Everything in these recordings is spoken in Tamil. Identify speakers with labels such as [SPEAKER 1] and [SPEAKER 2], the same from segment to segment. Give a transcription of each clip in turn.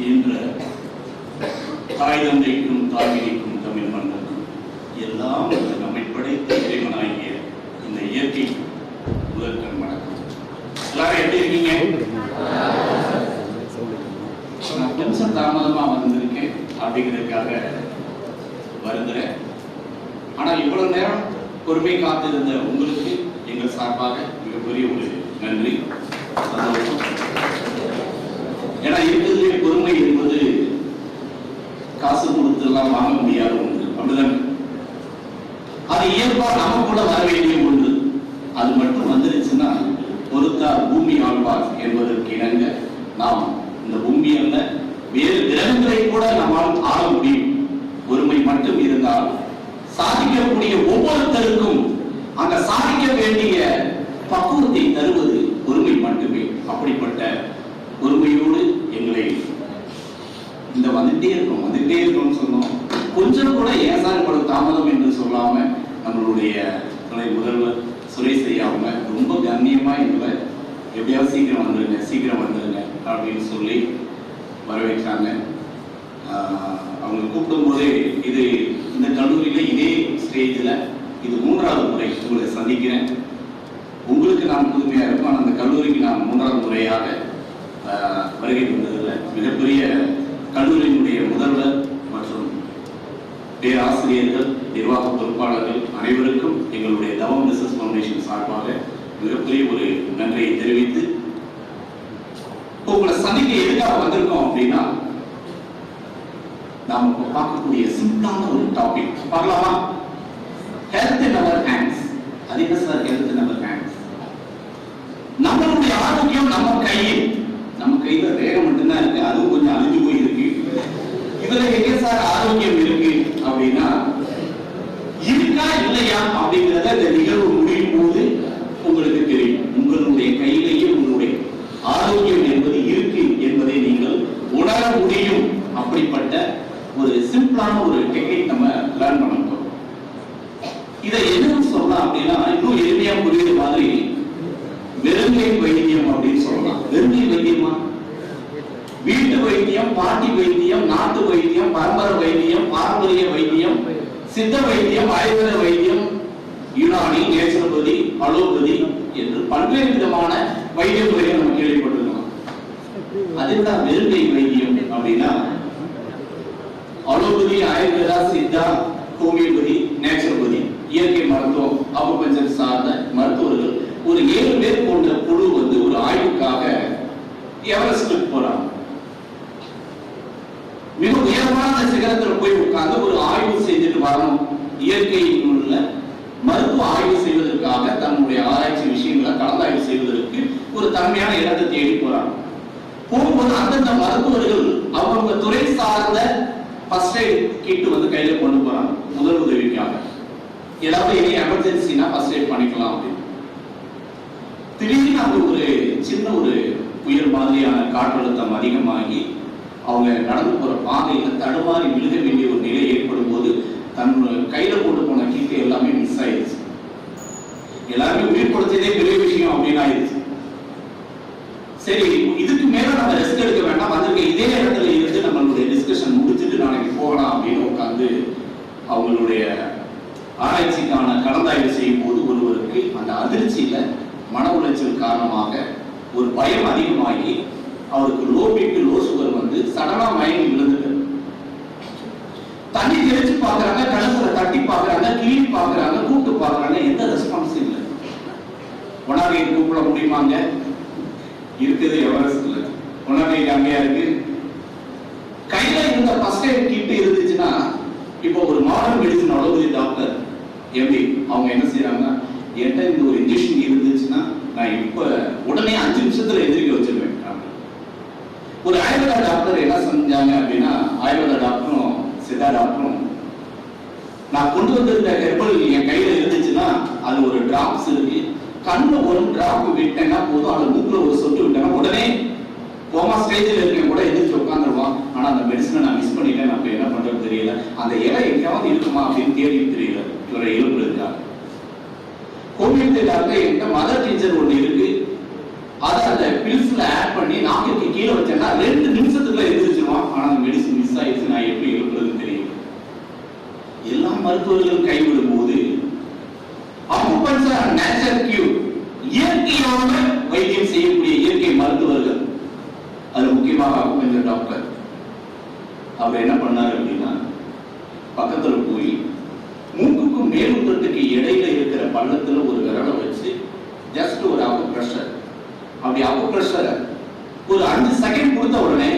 [SPEAKER 1] என்ற தாய் தந்தைக்கும் தாய்மொழிக்கும் தமிழ் மன்னருக்கும் எல்லாம் நம்மை படைத்த இறைவனாகிய இந்த இயற்கை முதற்கண் வணக்கம். எல்லாரும் எப்படி இருக்கீங்க? நான் கொஞ்சம் தாமதமா வந்திருக்கேன் அப்படிங்கிறதுக்காக வருகிறேன். ஆனால் இவ்வளவு நேரம் பொறுமை காத்திருந்த உங்களுக்கு எங்கள் சார்பாக மிகப்பெரிய ஒரு நன்றி, சந்தோஷம். ஏன்னா இருக்கிறதுலே பொறுமை என்பது காசு கொடுத்து எல்லாம் வாங்க முடியாத ஒன்று, அப்படிதான். அது இயல்பா நம்ம கூட வர வேண்டிய ஒன்று. அது மட்டும் வந்துருச்சுன்னா பொறுத்தார் பூமி ஆழ்வார் என்பதற்கு இணங்க நாம் இந்த பூமி அல்ல வேறு கிரகங்களை கூட நம்மால் ஆள முடியும். பொறுமை மட்டும் இருந்தால் சாதிக்கக்கூடிய ஒவ்வொருத்தருக்கும் அந்த சாதிக்க வேண்டிய பக்குவத்தை தருவது பொறுமை மட்டுமே. அப்படிப்பட்ட பொறுமையோடு எங்களை இந்த வந்துட்டே இருக்கோம் சொன்னோம். கொஞ்சம் கூட ஏன் சார் இவ்வளவு தாமதம் என்று சொல்லாம நம்மளுடைய துணை முதல்வர் சுரேஷ் ஐயா அவங்க ரொம்ப கண்ணியமா எங்களை எப்படியாவது சீக்கிரம் வந்துருங்க அப்படின்னு சொல்லி வரவேற்றாங்க. அவங்க கூப்பிடும் போதே இது இந்த கல்லூரியில இதே ஸ்டேஜ்ல இது 3வது முறை உங்களை சந்திக்கிறேன். உங்களுக்கு நான் புதுமையா இருக்கும், ஆனால் அந்த கல்லூரிக்கு நான் 3வது முறையாக வருகை வந்ததில்லை. மிகப்பெரிய கல்லூரியினுடைய முதல்வர் மற்றும் பேராசிரியர்கள், நிர்வாக பொறுப்பாளர்கள் அனைவருக்கும் எங்களுடைய தவம் ரிசர்ச் ஃபவுண்டேஷன் சார்பாக மிகப்பெரிய ஒரு நன்றியை தெரிவித்து உங்களை சந்திக்க எதுக்காக வந்திருக்கோம் அப்படின்னா, நாம இப்ப பார்க்கக்கூடிய சிம்பிளான ஒரு டாபிக் பார்க்கலாமா? Health in our hands. அது என்ன sir health in our hands? நம்மளுடைய ஆரோக்கியம் நம்ம கையில வேகம் மட்டும்தான் இருக்கு, அதுவும் கொஞ்சம் அழிஞ்சு போயிருக்கு. இதுல எங்க சார் ஆரோக்கியம் இருக்கு அப்படின்னா, இருக்கா இல்லையா அப்படிங்கிறத இந்த நிகழ்வு முடியும் போது உங்களுக்கு தெரியும். உங்களுடைய கையிலேயே உங்களுடைய ஆரோக்கியம் என்பது இருக்கு என்பதை நீங்கள் உணர முடியும். அப்படிப்பட்ட ஒரு சிம்பிளான ஒரு டெக்னிக் நம்ம லேர்ன் பண்ண போறோம். இதை என்ன சொல்லலாம் அப்படின்னா, இன்னும் எளிமையா புரியுற மாதிரி வெறுங்கை வைத்தியம் அப்படின்னு சொல்லலாம். வெறுங்கை வைத்தியமா? வீட்டு வைத்தியம், பாட்டி வைத்தியம், நாட்டு வைத்தியம், பரம்பரை வைத்தியம், பாரம்பரிய வைத்தியம், சித்த வைத்தியம், ஆயுர்வேத வைத்தியம், யுனானி, நேச்சுரோபதி, அலோபதி என்று பல்வேறு விதமான வைத்திய முறையை நம்ம கேள்விப்பட்டிருக்கோம். அதுதான் வெறுங்கை வைத்தியம் அப்படின்னா, allopathy, Ayurveda, Siddha, homeopathy, naturopathy, இயற்கை மருத்துவம், அக்குபஞ்சர் சார்ந்த மருத்துவர்கள் ஒரு 7 பேர் போன்ற குழு வந்து ஒரு ஆய்வுக்காக எவரெஸ்டுக்கு போறாங்க. மிக உயரமான சிகரத்தில் போய் உட்கார்ந்து ஒரு ஆய்வு செய்துட்டு வரணும். இயற்கையில் உள்ள மருத்துவ ஆய்வு செய்வதற்காக தன்னுடைய ஆராய்ச்சி விஷயங்களை கலந்தாய்வு செய்வதற்கு ஒரு தன்மையான இடத்தை தேடி போறாங்க. போகும்போது அந்தந்த மருத்துவர்கள் அவங்க துறை சார்ந்த ஃபர்ஸ்ட் எய்ட் கிட் வந்து கையில கொண்டு போறாங்க, முதல் உதவிக்காக. ஏதாவது இனி எமர்ஜென்சினா ஃபர்ஸ்ட் எய்ட் பண்ணிக்கலாம் அப்படின்னு. திடீர்னு அங்க ஒரு சின்ன ஒரு புயல் மாதிரியான காற்றழுத்தம் அதிகமாகி அவங்க நடந்து போற பாதையில தடுமாறி விழுக வேண்டிய ஒரு நிலை ஏற்படும் போது தன்னோட கையில போட்டு போன கீட்டு எல்லாமே மிஸ் ஆயிடுச்சு. எல்லாருமே உயிர் கொடுத்ததே பெரிய விஷயம் அப்படின்னு ஆயிடுச்சு. சரி, இதுக்கு மேல நம்ம ரெஸ்ட் எடுக்க வேண்டாம், வந்திருக்க இதே இடத்துல இருந்து நம்மளுடைய டிஸ்கஷன் முடிச்சுட்டு நாளைக்கு போகலாம் அப்படின்னு உட்காந்து அவங்களுடைய ஆராய்ச்சிக்கான கலந்தாய்வு செய்யும் போது ஒருவருக்கு அந்த அதிர்ச்சியில மன உளைச்சல் காரணமாக ஒரு பயம் அதிகமாகி அவருக்கு லோ பிபி, லோ சுகர் வந்து சடனா மயங்கி விழுந்துட்டு தண்ணி தெளிச்சு பாக்குறாங்க, கழுத்துல தட்டி பாக்குறாங்க, கிளீன் பாக்குறாங்க, கூப்பிட்டு பாக்குறாங்க, எந்த ரெஸ்பான்ஸ் இல்லை. ஒன்னாவே கூப்பிட முடியுமாங்க? இருக்குது எவரெஸ்ட் இல்ல, ஒன்னாவே அங்கேயா இருக்கு. கையில இருந்த ஃபர்ஸ்ட் எய்ட் கிட் இருந்துச்சுன்னா, இப்போ ஒரு மாடர்ன் மெடிசன் அலோபதி டாக்டர் எப்படி அவங்க என்ன செய்யறாங்க, என்கிட்ட இந்த ஒரு இன்ஜெக்ஷன் இருந்துச்சுன்னா நான் இப்ப உடனே 5 நிமிஷத்துல எதிர்க்க வச்சிருவேன். ஒரு ஆயுர்வேதா டாக்டர் என்ன செஞ்சாங்க அப்படின்னா, ஆயுர்வேதா டாக்டரும் சித்தா டாக்டரும் நான் கொண்டு வந்திருந்த ஹெர்பல் என் கையில இருந்துச்சுன்னா அது ஒரு டிராப்ஸ் இருக்கு, கண்ணுல ஒரு டிராப் விட்டேன்னா போதும், அது மூக்குல ஒரு சொட்டு விட்டேன்னா உடனே கோமா ஸ்டேஜில் இருக்க கூட எதிர்த்து உட்காந்துருவான். ஆனா அந்த மெடிசனை நான் மிஸ் பண்ணிட்டேன், நான் என்ன பண்றது தெரியல, அந்த இலை எங்கேயாவது இருக்குமா அப்படின்னு தேடி தெரியல. இவரை எழுப்புறதுக்காக ஹோமியோபதி டாக்டர் என்கிட்ட மதர் டீச்சர் ஒன்று இருக்கு, அதை அந்த பில்ஸ்ல ஆட் பண்ணி நாக்குக்கு கீழே வச்சேன்னா 2 நிமிஷத்துக்குள்ள எதிர்ச்சிருவான். மருத்துவர்கள் கைவிடும் போது அக்குபஞ்சர் நேச்சர் கியூர், இயற்கையான வைத்தியம் செய்யக்கூடிய இயற்கை மருத்துவர்கள், அது முக்கியமாக அக்குபஞ்சர் டாக்டர், அவர் என்ன பண்ணாரு அப்படின்னா, பக்கத்துல போய் மூக்குக்கும் மேலுத்தத்துக்கு இடையில இருக்கிற பள்ளத்துல ஒரு விரலை வச்சு ஜஸ்ட் ஒரு அக்குப்ரெஷர், அப்படி அக்குப்ரெஷர் ஒரு 5 செகண்ட் கொடுத்த உடனே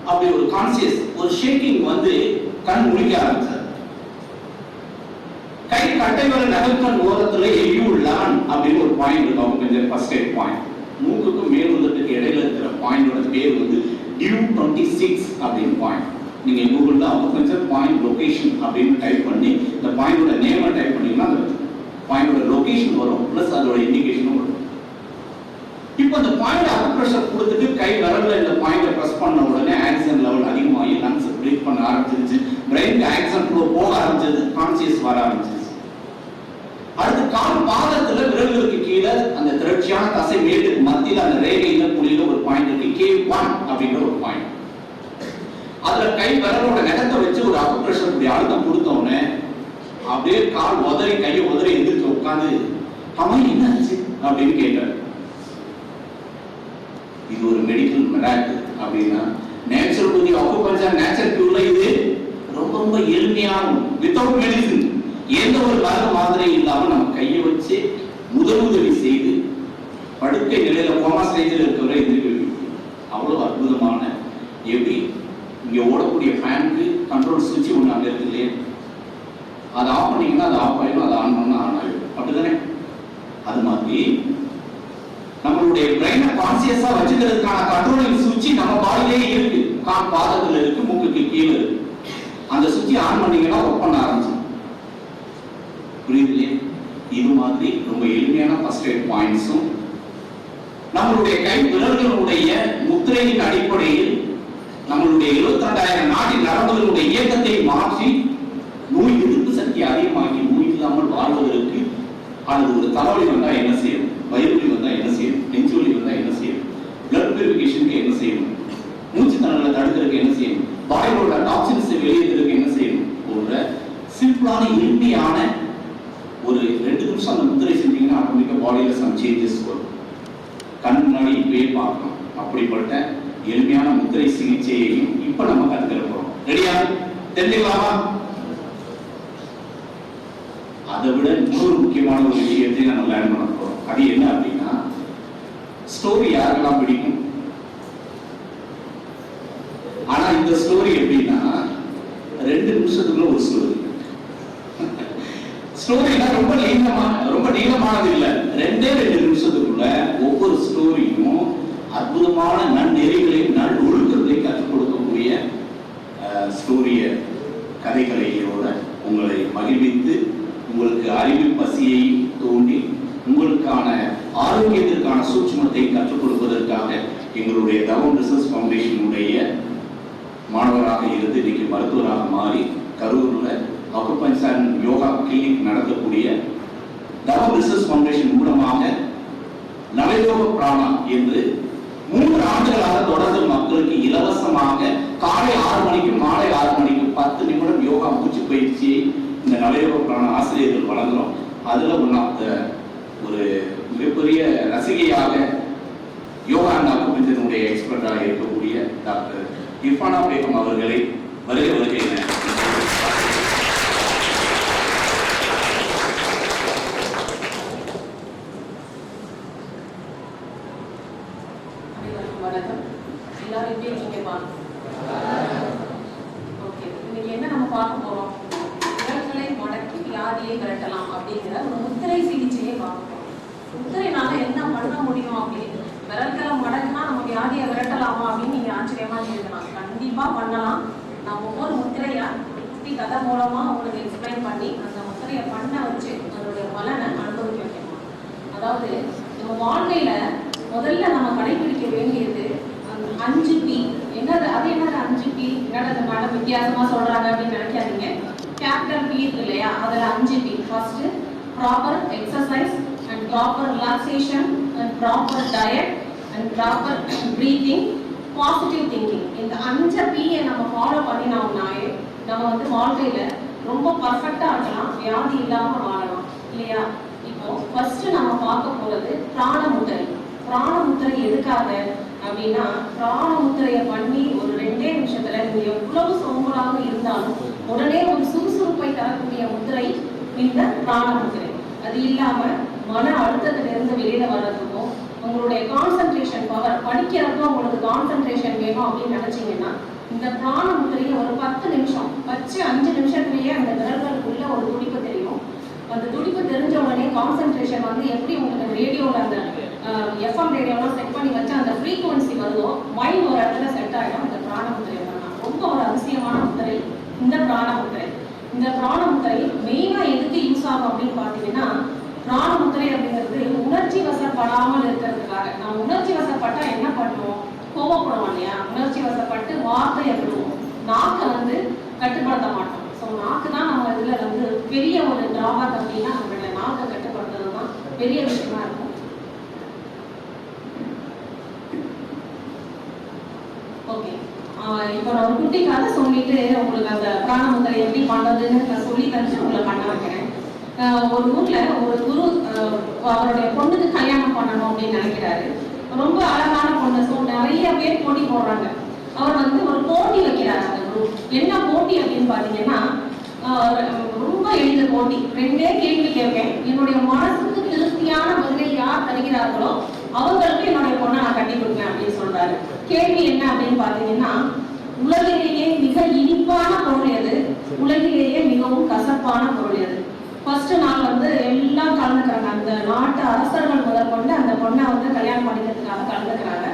[SPEAKER 1] அப்படி ஒரு கான்சியஸ் ஒரு ஷேக்கிங் வந்து கண் முழிக்க ஆரம்பிச்சார். கை கட்டை வர நகர்கண் ஓரத்துல எயூலான் அப்படின்னு ஒரு பாயிண்ட் இருக்கு. அவங்க கொஞ்சம் ஃபர்ஸ்ட் எய்ட் பாயிண்ட், மூக்குக்கும் மேல் உதட்டுக்கு இடையில இருக்கிற பாயிண்டோட பேர் வந்து டியூ 26 அப்படின்னு பாயிண்ட். நீங்க கூகுள்ல அவங்க கொஞ்சம் பாயிண்ட் லொகேஷன் அப்படின்னு டைப் பண்ணி இந்த பாயிண்டோட நேமை டைப் பண்ணீங்கன்னா அந்த பாயிண்டோட லொகேஷன் வரும், பிளஸ் அதோட இண்டிகேஷனும் வரும். இப்போ அந்த பாயிண்ட் அக்குப்ரெஷர் கொடுத்துட்டு கை விரல்ல இந்த பாயிண்டை பிரஸ் பண்ண உடனே ஆக்சிஜன் லெவல் அதிகமாகி லங்ஸ் பிரீத் பண்ண ஆரம்பிச்சிருச்சு, பிரெயினுக்கு ஆக்சிஜன் ஃப்ளோ போக ஆரம்பிச்சது, கான்சியஸ் வர ஆரம்பிச்சிருச்சு. அடுத்து கால் பாதத்துல விரல்களுக்கு கீழே அந்த திரட்சியான தசை மேட்டுக்கு மத்தியில் அந்த ரேகையில புள்ளியில ஒரு பாயிண்ட் இருக்கு, K1 அப்படிங்கிற ஒரு பாயிண்ட். அதுல கை விரலோட நகத்தை வச்சு ஒரு அக்குப்ரெஷர் இப்படி அழுத்தம் கொடுத்தோன்னே அப்படியே கால் உதறி கையை உதறி எதிர்த்து உட்காந்து அவன் என்ன ஆச்சு அப்படின்னு கேட்டார். இது ஒரு மெடிக்கல் மிராக்கிள் அப்படின்னா natural to the acupuncture nature கியூர்ல இது ரொம்ப ரொம்ப எளிமையான, வித்தவுட் மெடிசின், எந்த ஒரு மருந்து மாத்திரை இல்லாம நம்ம கையை வச்சு முதலுதவி செய்து படுக்கை நிலையில கோமா ஸ்டேஜில் இருக்கிறவரை எதிர்க்க அவ்வளவு அற்புதமான. எப்படி இங்க ஓடக்கூடிய ஃபேனுக்கு கண்ட்ரோல் சுவிட்ச் ஒன்று அங்க இருக்கு இல்லையா, அதை ஆஃப் பண்ணீங்கன்னா அது ஆஃப் ஆயிடும், அதை ஆன் பண்ணா ஆன் ஆயிடும், அப்படிதானே? அது மாதிரி நம்மளுடைய பிரெயினை கான்சியஸா வச்சுக்கிறதுக்கான கண்ட்ரோலிங் சுவிட்ச் நம்ம பாடியிலே இருக்கு, கால் பாதத்துல இருக்கு, மூக்குக்கு கீழே இருக்கு. அந்த சுவிட்ச் ஆன் பண்ணீங்கன்னா ஒர்க் பண்ண ஆரம்பிச்சு. புரியுது? இது மாதிரி ரொம்ப எளிமையான ஃபர்ஸ்ட் எய்ட் பாயிண்ட்ஸும் நம்மளுடைய கை விரல்களுடைய முத்திரையின் அடிப்படையில் நம்மளுடைய 72,000 நாட்டின் நரம்புகளுடைய இயக்கத்தை மாற்றி நோய் எதிர்ப்பு சக்தி அதிகமாக்கி நோய் இல்லாமல் வாழ்வதற்கு, அல்லது ஒரு தலைவலி வந்தா என்ன செய்யணும், வயிறுவலி வந்தா என்ன செய்யணும், நெஞ்சுவலி வந்தா என்ன செய்யணும், பிளட் பியூரிஃபிகேஷனுக்கு என்ன செய்யணும், மூச்சு திணறலை தடுக்கிறதுக்கு என்ன செய்யணும், பாடியோட டாக்ஸின்ஸை வெளியேற்றுறதுக்கு என்ன செய்யணும் போன்ற சிம்பிளான எளிமையான ஒரு 2 நிமிஷம் அந்த முத்திரை செஞ்சீங்கன்னா ஆட்டோமேட்டிக்கா பாடியில சம் சேஞ்சஸ் வரும். கண் முன்னாடி இப்பயே பார்க்கலாம். அப்படிப்பட்ட எளிமையான முத்திரை சிகிச்சையையும் இப்ப நம்ம கத்துக்கிற போறோம். ரெடியா? தெரிஞ்சுக்கலாமா? அதை விட இன்னொரு முக்கியமான ஒரு விஷயத்தை நம்ம லேர்ன் பண்ண போறோம். அது என்ன அப்படின்னா, ஸ்டோரி யாருக்கெல்லாம் பிடிக்கும்? ஆனா இந்த ஸ்டோரி எப்படின்னா 2 நிமிஷத்துக்குள்ள ஒரு ஸ்டோரி. ஸ்டோரினா ரொம்ப நீளமானது இல்ல, 2 நிமிஷத்துக்குள்ள ஒவ்வொரு ஸ்டோரியும் அற்புதமான நன்னெறிகளையும் நல் ஒழுக்கத்தையும் கற்றுக் கொடுக்கக்கூடிய ஸ்டோரிய கதைகளையோட உங்களை மகிழ்வித்து உங்களுக்கு அறிவு பசியை தூண்டி உங்களுக்கான ஆரோக்கியத்திற்கான சூட்சுமத்தை கற்றுக் கொடுப்பதற்காக எங்களுடைய தவம் ரிசர்ச் ஃபவுண்டேஷனுடைய மாணவராக இருந்து இன்னைக்கு மருத்துவராக மாறி கரூர்ல அக்குபஞ்சர் யோகா கிளினிக் நடத்தக்கூடிய தவம் ரிசர்ச் ஃபவுண்டேஷன் மூலமாக நவயோக பிராணா என்று 3 ஆண்டுகளாக தொடர்ந்து மக்களுக்கு இலவசமாக காலை 6 மணிக்கு மாலை 6 மணிக்கு 10 நிமிடம் யோகா மூச்சு பயிற்சியை இந்த நவயோக பிராணா ஆசிரியர்கள் வழங்குறோம். அதுல ஒரு மிகப்பெரிய ரசிகையாக யோகா அண்ட் அக்குபஞ்சருடைய எக்ஸ்பர்ட்டாக இருக்கக்கூடிய டாக்டர் இர்ஃபானா பேகம் அவர்களை வருகை
[SPEAKER 2] வணக்கம். எல்லாரும் எப்படி இருக்கீங்கப்பா? ஓகே, இன்னைக்கு என்ன நம்ம பார்க்க போறோம்? விரல்களை மடக்கி வியாதியை விரட்டலாம் அப்படிங்கிற ஒரு முத்திரை சிகிச்சையை பார்க்க போறோம். முத்திரைனால என்ன பண்ண முடியும் அப்படின்னு, விரல்களை மடக்குனா நம்ம வியாதியை விரட்டலாமா அப்படின்னு நீங்க ஆச்சரியமா கேட்கலாம். கண்டிப்பா பண்ணலாம். நான் ஒவ்வொரு முத்திரையா குட்டி கதை மூலமா உங்களுக்கு எக்ஸ்பிளைன் பண்ணி அந்த முத்திரையை பண்ண வச்சு அதனுடைய பலனை அனுபவிக்க வைக்கணும். அதாவது நம்ம வாழ்க்கையில முதல்ல நம்ம கடைபிடிக்க வேண்டியது 5P. என்னது? அது என்னது 5P? என்னது மேடம் வித்தியாசமா சொல்றாங்க அப்படின்னு நினைக்காதீங்க. கேபிட்டல் P இருக்கு இல்லையா, அதுல 5P. First proper exercise and proper relaxation and proper diet and proper breathing, positive thinking. இந்த 5P நம்ம ஃபாலோ பண்ணினோம்னாலே நம்ம வாழ்க்கையில ரொம்ப பர்ஃபெக்டா ஆகலாம், வியாதி இல்லாம வாழலாம் இல்லையா? இப்போ ஃபர்ஸ்ட் நம்ம பார்க்க போறது பிராண முத்திரை. பிராண முத்திரை எதுக்காக அப்படின்னா, பிராண முத்திரையை பண்ணி ஒரு 2 நிமிஷத்துல நீங்க எவ்வளவு சோம்பலாக இருந்தாலும் உடனே ஒரு சுறுசுறுப்பை தரக்கூடிய முத்திரை இந்த பிராண முத்திரை. அது இல்லாம மன அழுத்தத்துல இருந்து வெளியில வர்றதுக்கும், உங்களுடைய கான்சென்ட்ரேஷன் பவர், படிக்கிறப்போ உங்களுக்கு கான்சென்ட்ரேஷன் வேணும் அப்படின்னு நினைச்சீங்கன்னா இந்த பிராண முத்திரையை ஒரு 10 நிமிஷம் வச்சு 5 நிமிஷத்துலயே அந்த விரல்களுக்குள்ள ஒரு துடிப்பு தெரியும். அந்த துடிப்பு தெரிஞ்ச உடனே கான்சென்ட்ரேஷன் வந்து எப்படி உங்களுக்கு ரேடியோவில் அந்த எஃப்எம் ரேடியோலாம் செட் பண்ணி வச்சு அந்த ஃப்ரீக்குவன்சி வருதோ மைண்ட் ஒரு இடத்துல செட் ஆகிடும். இந்த பிராண முத்திரை பண்ணலாம். ரொம்ப ஒரு அவசியமான முத்திரை இந்த பிராண முத்திரை. இந்த பிராண முத்திரை மெயினாக எதுக்கு யூஸ் ஆகும் அப்படின்னு பார்த்தீங்கன்னா, பிராண முத்திரை அப்படிங்கிறது உணர்ச்சி வசப்படாமல் இருக்கிறதுக்காக. நம்ம உணர்ச்சி வசப்பட்டா என்ன பண்ணுவோம்? கோவப்படுவோம் இல்லையா? உணர்ச்சி வசப்பட்டு வார்த்தையை விடுவோம், நாக்கை வந்து கட்டுப்படுத்த மாட்டோம். ஸோ நாக்கு தான் நம்ம இதுல வந்து பெரிய ஒரு டிராபேக் அப்படின்னா, நம்மளுடைய நாக்கை கட்டுப்படுத்துறது தான் பெரிய விஷயமா இருக்கும். ஓகே, இப்போ நான் ஒரு குட்டி கதை சொல்லிட்டு உங்களுக்கு அந்த பிராண முத்திரை எப்படி பண்றதுன்னு நான் சொல்லி தந்து உங்களை பண்ண வைக்கிறேன். ஒரு ஊர்ல ஒரு குரு அவருடைய பொண்ணுக்கு கல்யாணம் பண்ணணும் அப்படின்னு நினைக்கிறாரு. ரொம்ப அழகான பொண்ணு. ஸோ நிறைய பேர் போட்டி போடுறாங்க. அவர் வந்து ஒரு போட்டி வைக்கிறார். அந்த குரு என்ன போட்டி அப்படின்னு பாத்தீங்கன்னா, ரொம்ப எளித போட்டி. 2 கேள்வி கேட்பேன், என்னுடைய மனசுக்கு திருப்தியான பதிலை யார் தருகிறார்களோ அவங்களுக்கு என்னுடைய பொண்ணை நான் கட்டி கொடுப்பேன் அப்படின்னு சொல்றாரு. கேள்வி என்ன அப்படின்னு பாத்தீங்கன்னா, உலகிலேயே மிக இனிப்பான பொருள் எது, உலகிலேயே மிகவும் கசப்பான பொருள் எது? ஃபர்ஸ்ட் நாள் வந்து எல்லாம் கலந்துக்கிறாங்க. அந்த நாட்டு அரசர்கள் முதற்கொண்டு அந்த பொண்ணை வந்து கல்யாணம் பண்ணிக்கிறதுக்காக கலந்துக்கிறாங்க.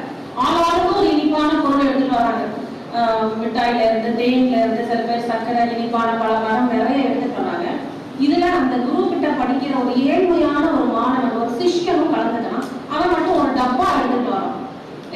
[SPEAKER 2] ஆளாளுக்கும் ஒரு இனிப்பான பொருள் எடுத்துட்டு வராங்க. மிட்டாயில இருந்து, தேன்ல இருந்து, சில பேர் சர்க்கரை, இனிப்பான பலகாரம் நிறைய எடுத்துட்டு வராங்க. இதுல அந்த குரு கிட்ட படிக்கிற ஒரு ஏழ்மையான ஒரு மாணவன், ஒரு சிஷ்யனும் கலந்துக்கிறான். அவன் மட்டும் ஒரு டப்பா எடுத்துட்டு வரான்.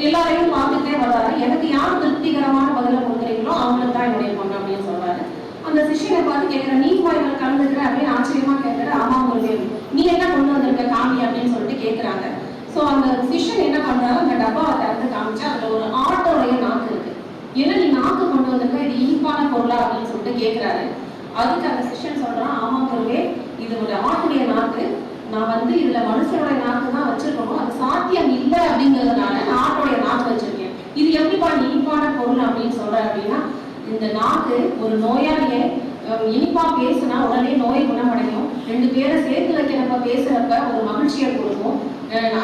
[SPEAKER 2] எல்லாரையும் பார்த்துட்டே வர்றாரு. எனக்கு யார் திருப்திகரமான பதில கொடுக்குறீங்களோ அவங்களுக்கு தான் என்னுடைய பொண்ணு அப்படின்னு சொல்றாரு. அந்த சிஷ்யனை பார்த்து கேட்கிற, நீ கோயில்கள் கலந்துக்கிற அப்படின்னு ஆச்சரியமா கேட்கிற. ஆமா உங்களுக்கு, நீ என்ன கொண்டு வந்திருக்க காமி அப்படின்னு சொல்லிட்டு கேட்கிறாங்க. ஸோ அந்த சிஷ்யன் என்ன பண்றாரு, அந்த டப்பாவை திறந்து காமிச்சு அதுல ஒரு ஆட்டோடைய நாக்கு இருக்கு. ஏன்னா நீ நாக்கு கொண்டு வந்திருக்க, இது இனிப்பான பொருளா அப்படின்னு சொல்லிட்டு கேட்கிறாரு. அதுக்கு அந்த சிஷ்யன் சொல்றான், ஆமா குருவே, இது ஒரு ஆட்டுடைய நாக்கு. நான் வந்து இதுல மனுஷனுடைய நாக்கு தான் வச்சிருக்கணும், அது சாத்தியம் இல்லை அப்படிங்கிறதுனால நான் ஆட்டோடைய நாக்கு வச்சிருக்கேன். இது எப்படிப்பா இனிப்பான பொருள் அப்படின்னு சொல்ற அப்படின்னா, இந்த நாக்கு ஒரு நோயாளியை இனிப்பா பேசுனா உடனே நோய் குணமடையும். 2 பேரை சேர்த்து வைக்கிறப்ப பேசுறப்ப ஒரு மகிழ்ச்சியை கொடுக்கும்.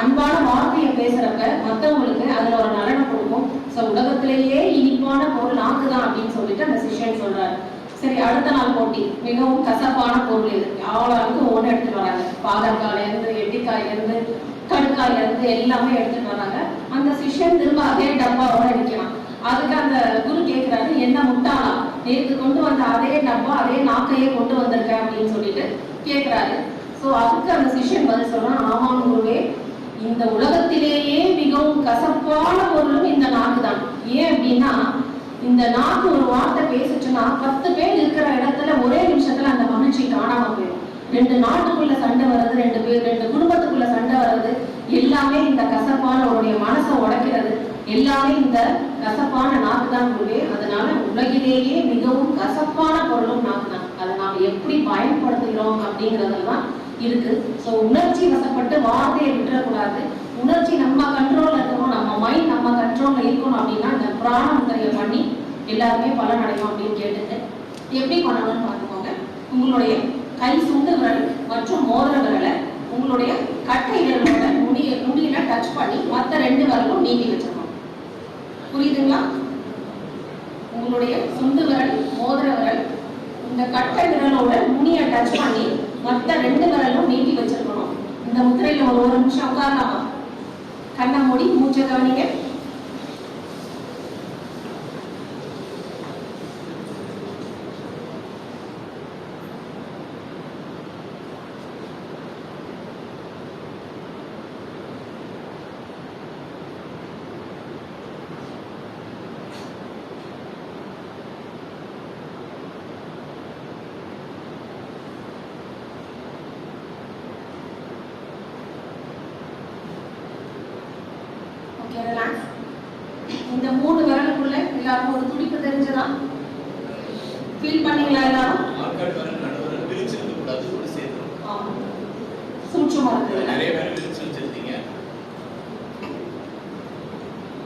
[SPEAKER 2] அன்பான வார்த்தையை பேசுறப்ப மற்றவங்களுக்கு அதுல ஒரு நலனை கொடுக்கும். ஸோ உலகத்திலேயே இனிப்பான பொருள் நாக்கு தான் அப்படின்னு சொல்லிட்டு அந்த சிஷ்யன் சொல்றாரு. சரி, அடுத்த நாள் போட்டி. மிகவும் கசப்பான பொருள் இது. ஆளாளுக்கு ஒன்று எடுத்துட்டு வராங்க. பாகற்காயில இருந்து, எட்டிக்காயில இருந்து, கடுக்காயில இருந்து எல்லாமே எடுத்துட்டு வராங்க. அந்த சிஷ்யன் திரும்ப அதே டப்பாவோட நிற்கிறான். அதுக்கு அந்த குரு கேட்கிறாரு, என்ன முட்டாளா, நேற்று கொண்டு வந்த அதே டப்பா அதே நாக்கையே கொண்டு வந்திருக்க அப்படின்னு சொல்லிட்டு கேட்கிறாரு. ஸோ அதுக்கு அந்த சிஷ்யன் பதில் சொல்றான், ஆமாம் குருவே, இந்த உலகத்திலேயே மிகவும் கசப்பான பொருளும் இந்த நாக்கு தான். ஏன் அப்படின்னா, இந்த நாக்கு ஒரு வார்த்தை பேசுச்சுன்னா 10 பேர் இருக்கிற இடத்துல ஒரே நிமிஷத்துல அந்த மகிழ்ச்சி காணாம போயிடும். 2 நாட்டுக்குள்ள சண்டை வர்றது, 2 குடும்பத்துக்குள்ள சண்டை வர்றது, எல்லாமே இந்த கசப்பான உடைய மனசை உடைக்கிறது, எல்லாமே இந்த கசப்பான நாக்கு தான் குருவே. அதனால உலகிலேயே மிகவும் கசப்பான பொருளும் நாக்கு தான். அதை நாம் எப்படி பயன்படுத்துகிறோம் அப்படிங்கிறதெல்லாம் இருக்கு. ஸோ உணர்ச்சி வசப்பட்டு வார்த்தையை விட்டுறக்கூடாது. உணர்ச்சி நம்ம கண்ட்ரோல்ல இருக்கணும், நம்ம மைண்ட் நம்ம கண்ட்ரோல்ல இருக்கணும். அப்படின்னா இந்த பிராண முத்திரையை பண்ணி எல்லாருமே பலன் அடையும் அப்படின்னு கேட்டுட்டு எப்படி பண்ணணும்னு பார்த்துக்கோங்க. உங்களுடைய கை சுண்டு விரல் மற்றும் மோதிர விரலை உங்களுடைய கட்டை விரலோட முடியில டச் பண்ணி மற்ற 2 விரலும் நீட்டி வச்சிடணும். புரியுதுங்களா? உங்களுடைய சுண்டு விரல், மோதிர விரல் இந்த கட்டை விரலோட நுனியை டச் பண்ணி மற்ற 2 விரலும் நீட்டி வச்சிருக்கணும். இந்த முத்திரையில ஒரு நிமிஷம் உட்காரலாமா? கண்ணை மூடி மூச்சை கவனிங்க. இந்த 3 விரலுக்குள்ள எல்லாருக்கும் ஒரு துடிப்பு தெரிஞ்சதா? ஃபீல் பண்ணீங்களா எல்லாரும்?
[SPEAKER 3] ஆட்காடு வரல் நடுவர் விரிச்சிருக்க கூடாது கூட சேர்த்துரும்.
[SPEAKER 2] சூட்சமா இருக்கு.
[SPEAKER 3] நிறைய பேர் விரிச்சு வச்சிருக்கீங்க.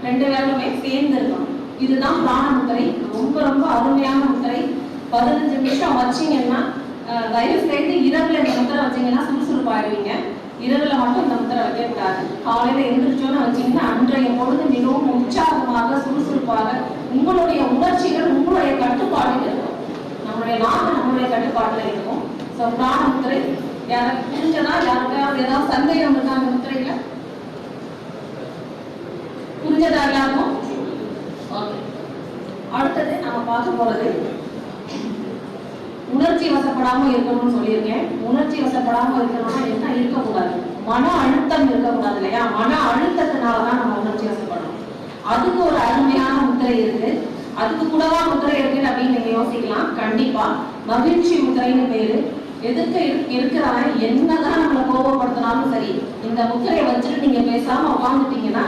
[SPEAKER 2] 2 பேருமே சேர்ந்து இருக்கணும். இதுதான் பிராண முத்திரை. ரொம்ப ரொம்ப அருமையான முத்திரை. 15 நிமிஷம் வச்சீங்கன்னா தயவு செய்து இரவுல இந்த முத்திரை வச்சீங்கன்னா சுறுசுறுப்பாயிடுவீங்க. இரவுல மட்டும் இந்த முத்திரை வைக்க கூடாது. காலையில எழுந்திரிச்சோன்னு வச்சீங்கன்னா அன்றைய பொழுது மிகவும் உற்சாகமாக சுறுசுறுப்பாக உங்களுடைய உணர்ச்சிகள் உங்களுடைய கட்டுப்பாடுகள் இருக்கும். நம்மளுடைய நாக்கு நம்மளுடைய கட்டுப்பாடுல இருக்கும். ஸோ பிராண முத்திரை யாருக்கு புரிஞ்சதா? யாருக்காவது ஏதாவது சந்தேகம் இருக்கா அந்த முத்திரையில? புரிஞ்சதா எல்லாருக்கும்? ஓகே. அடுத்தது நம்ம பார்க்க போறது உணர்ச்சி வசப்படாம இருக்கணும்னு சொல்லியிருக்கேன். உணர்ச்சி வசப்படாம இருக்கணும்னா என்ன இருக்கக்கூடாது? மன அழுத்தம் இருக்கக்கூடாது இல்லையா? மன அழுத்தத்தினாலதான் நம்ம உணர்ச்சி வசப்படணும். அதுக்கு ஒரு அருமையான முத்திரை இருக்கு. அதுக்கு கூடவா முத்திரை இருக்கு அப்படின்னு நீங்க யோசிக்கலாம். கண்டிப்பா மகிழ்ச்சி முத்திரைன்னு பேரு. எதுக்கு இருக்கிறவன் என்னதான் நம்மளை கோபப்படுத்தினாலும் சரி, இந்த முத்திரையை வச்சுட்டு நீங்க பேசாம உட்காந்துட்டீங்கன்னா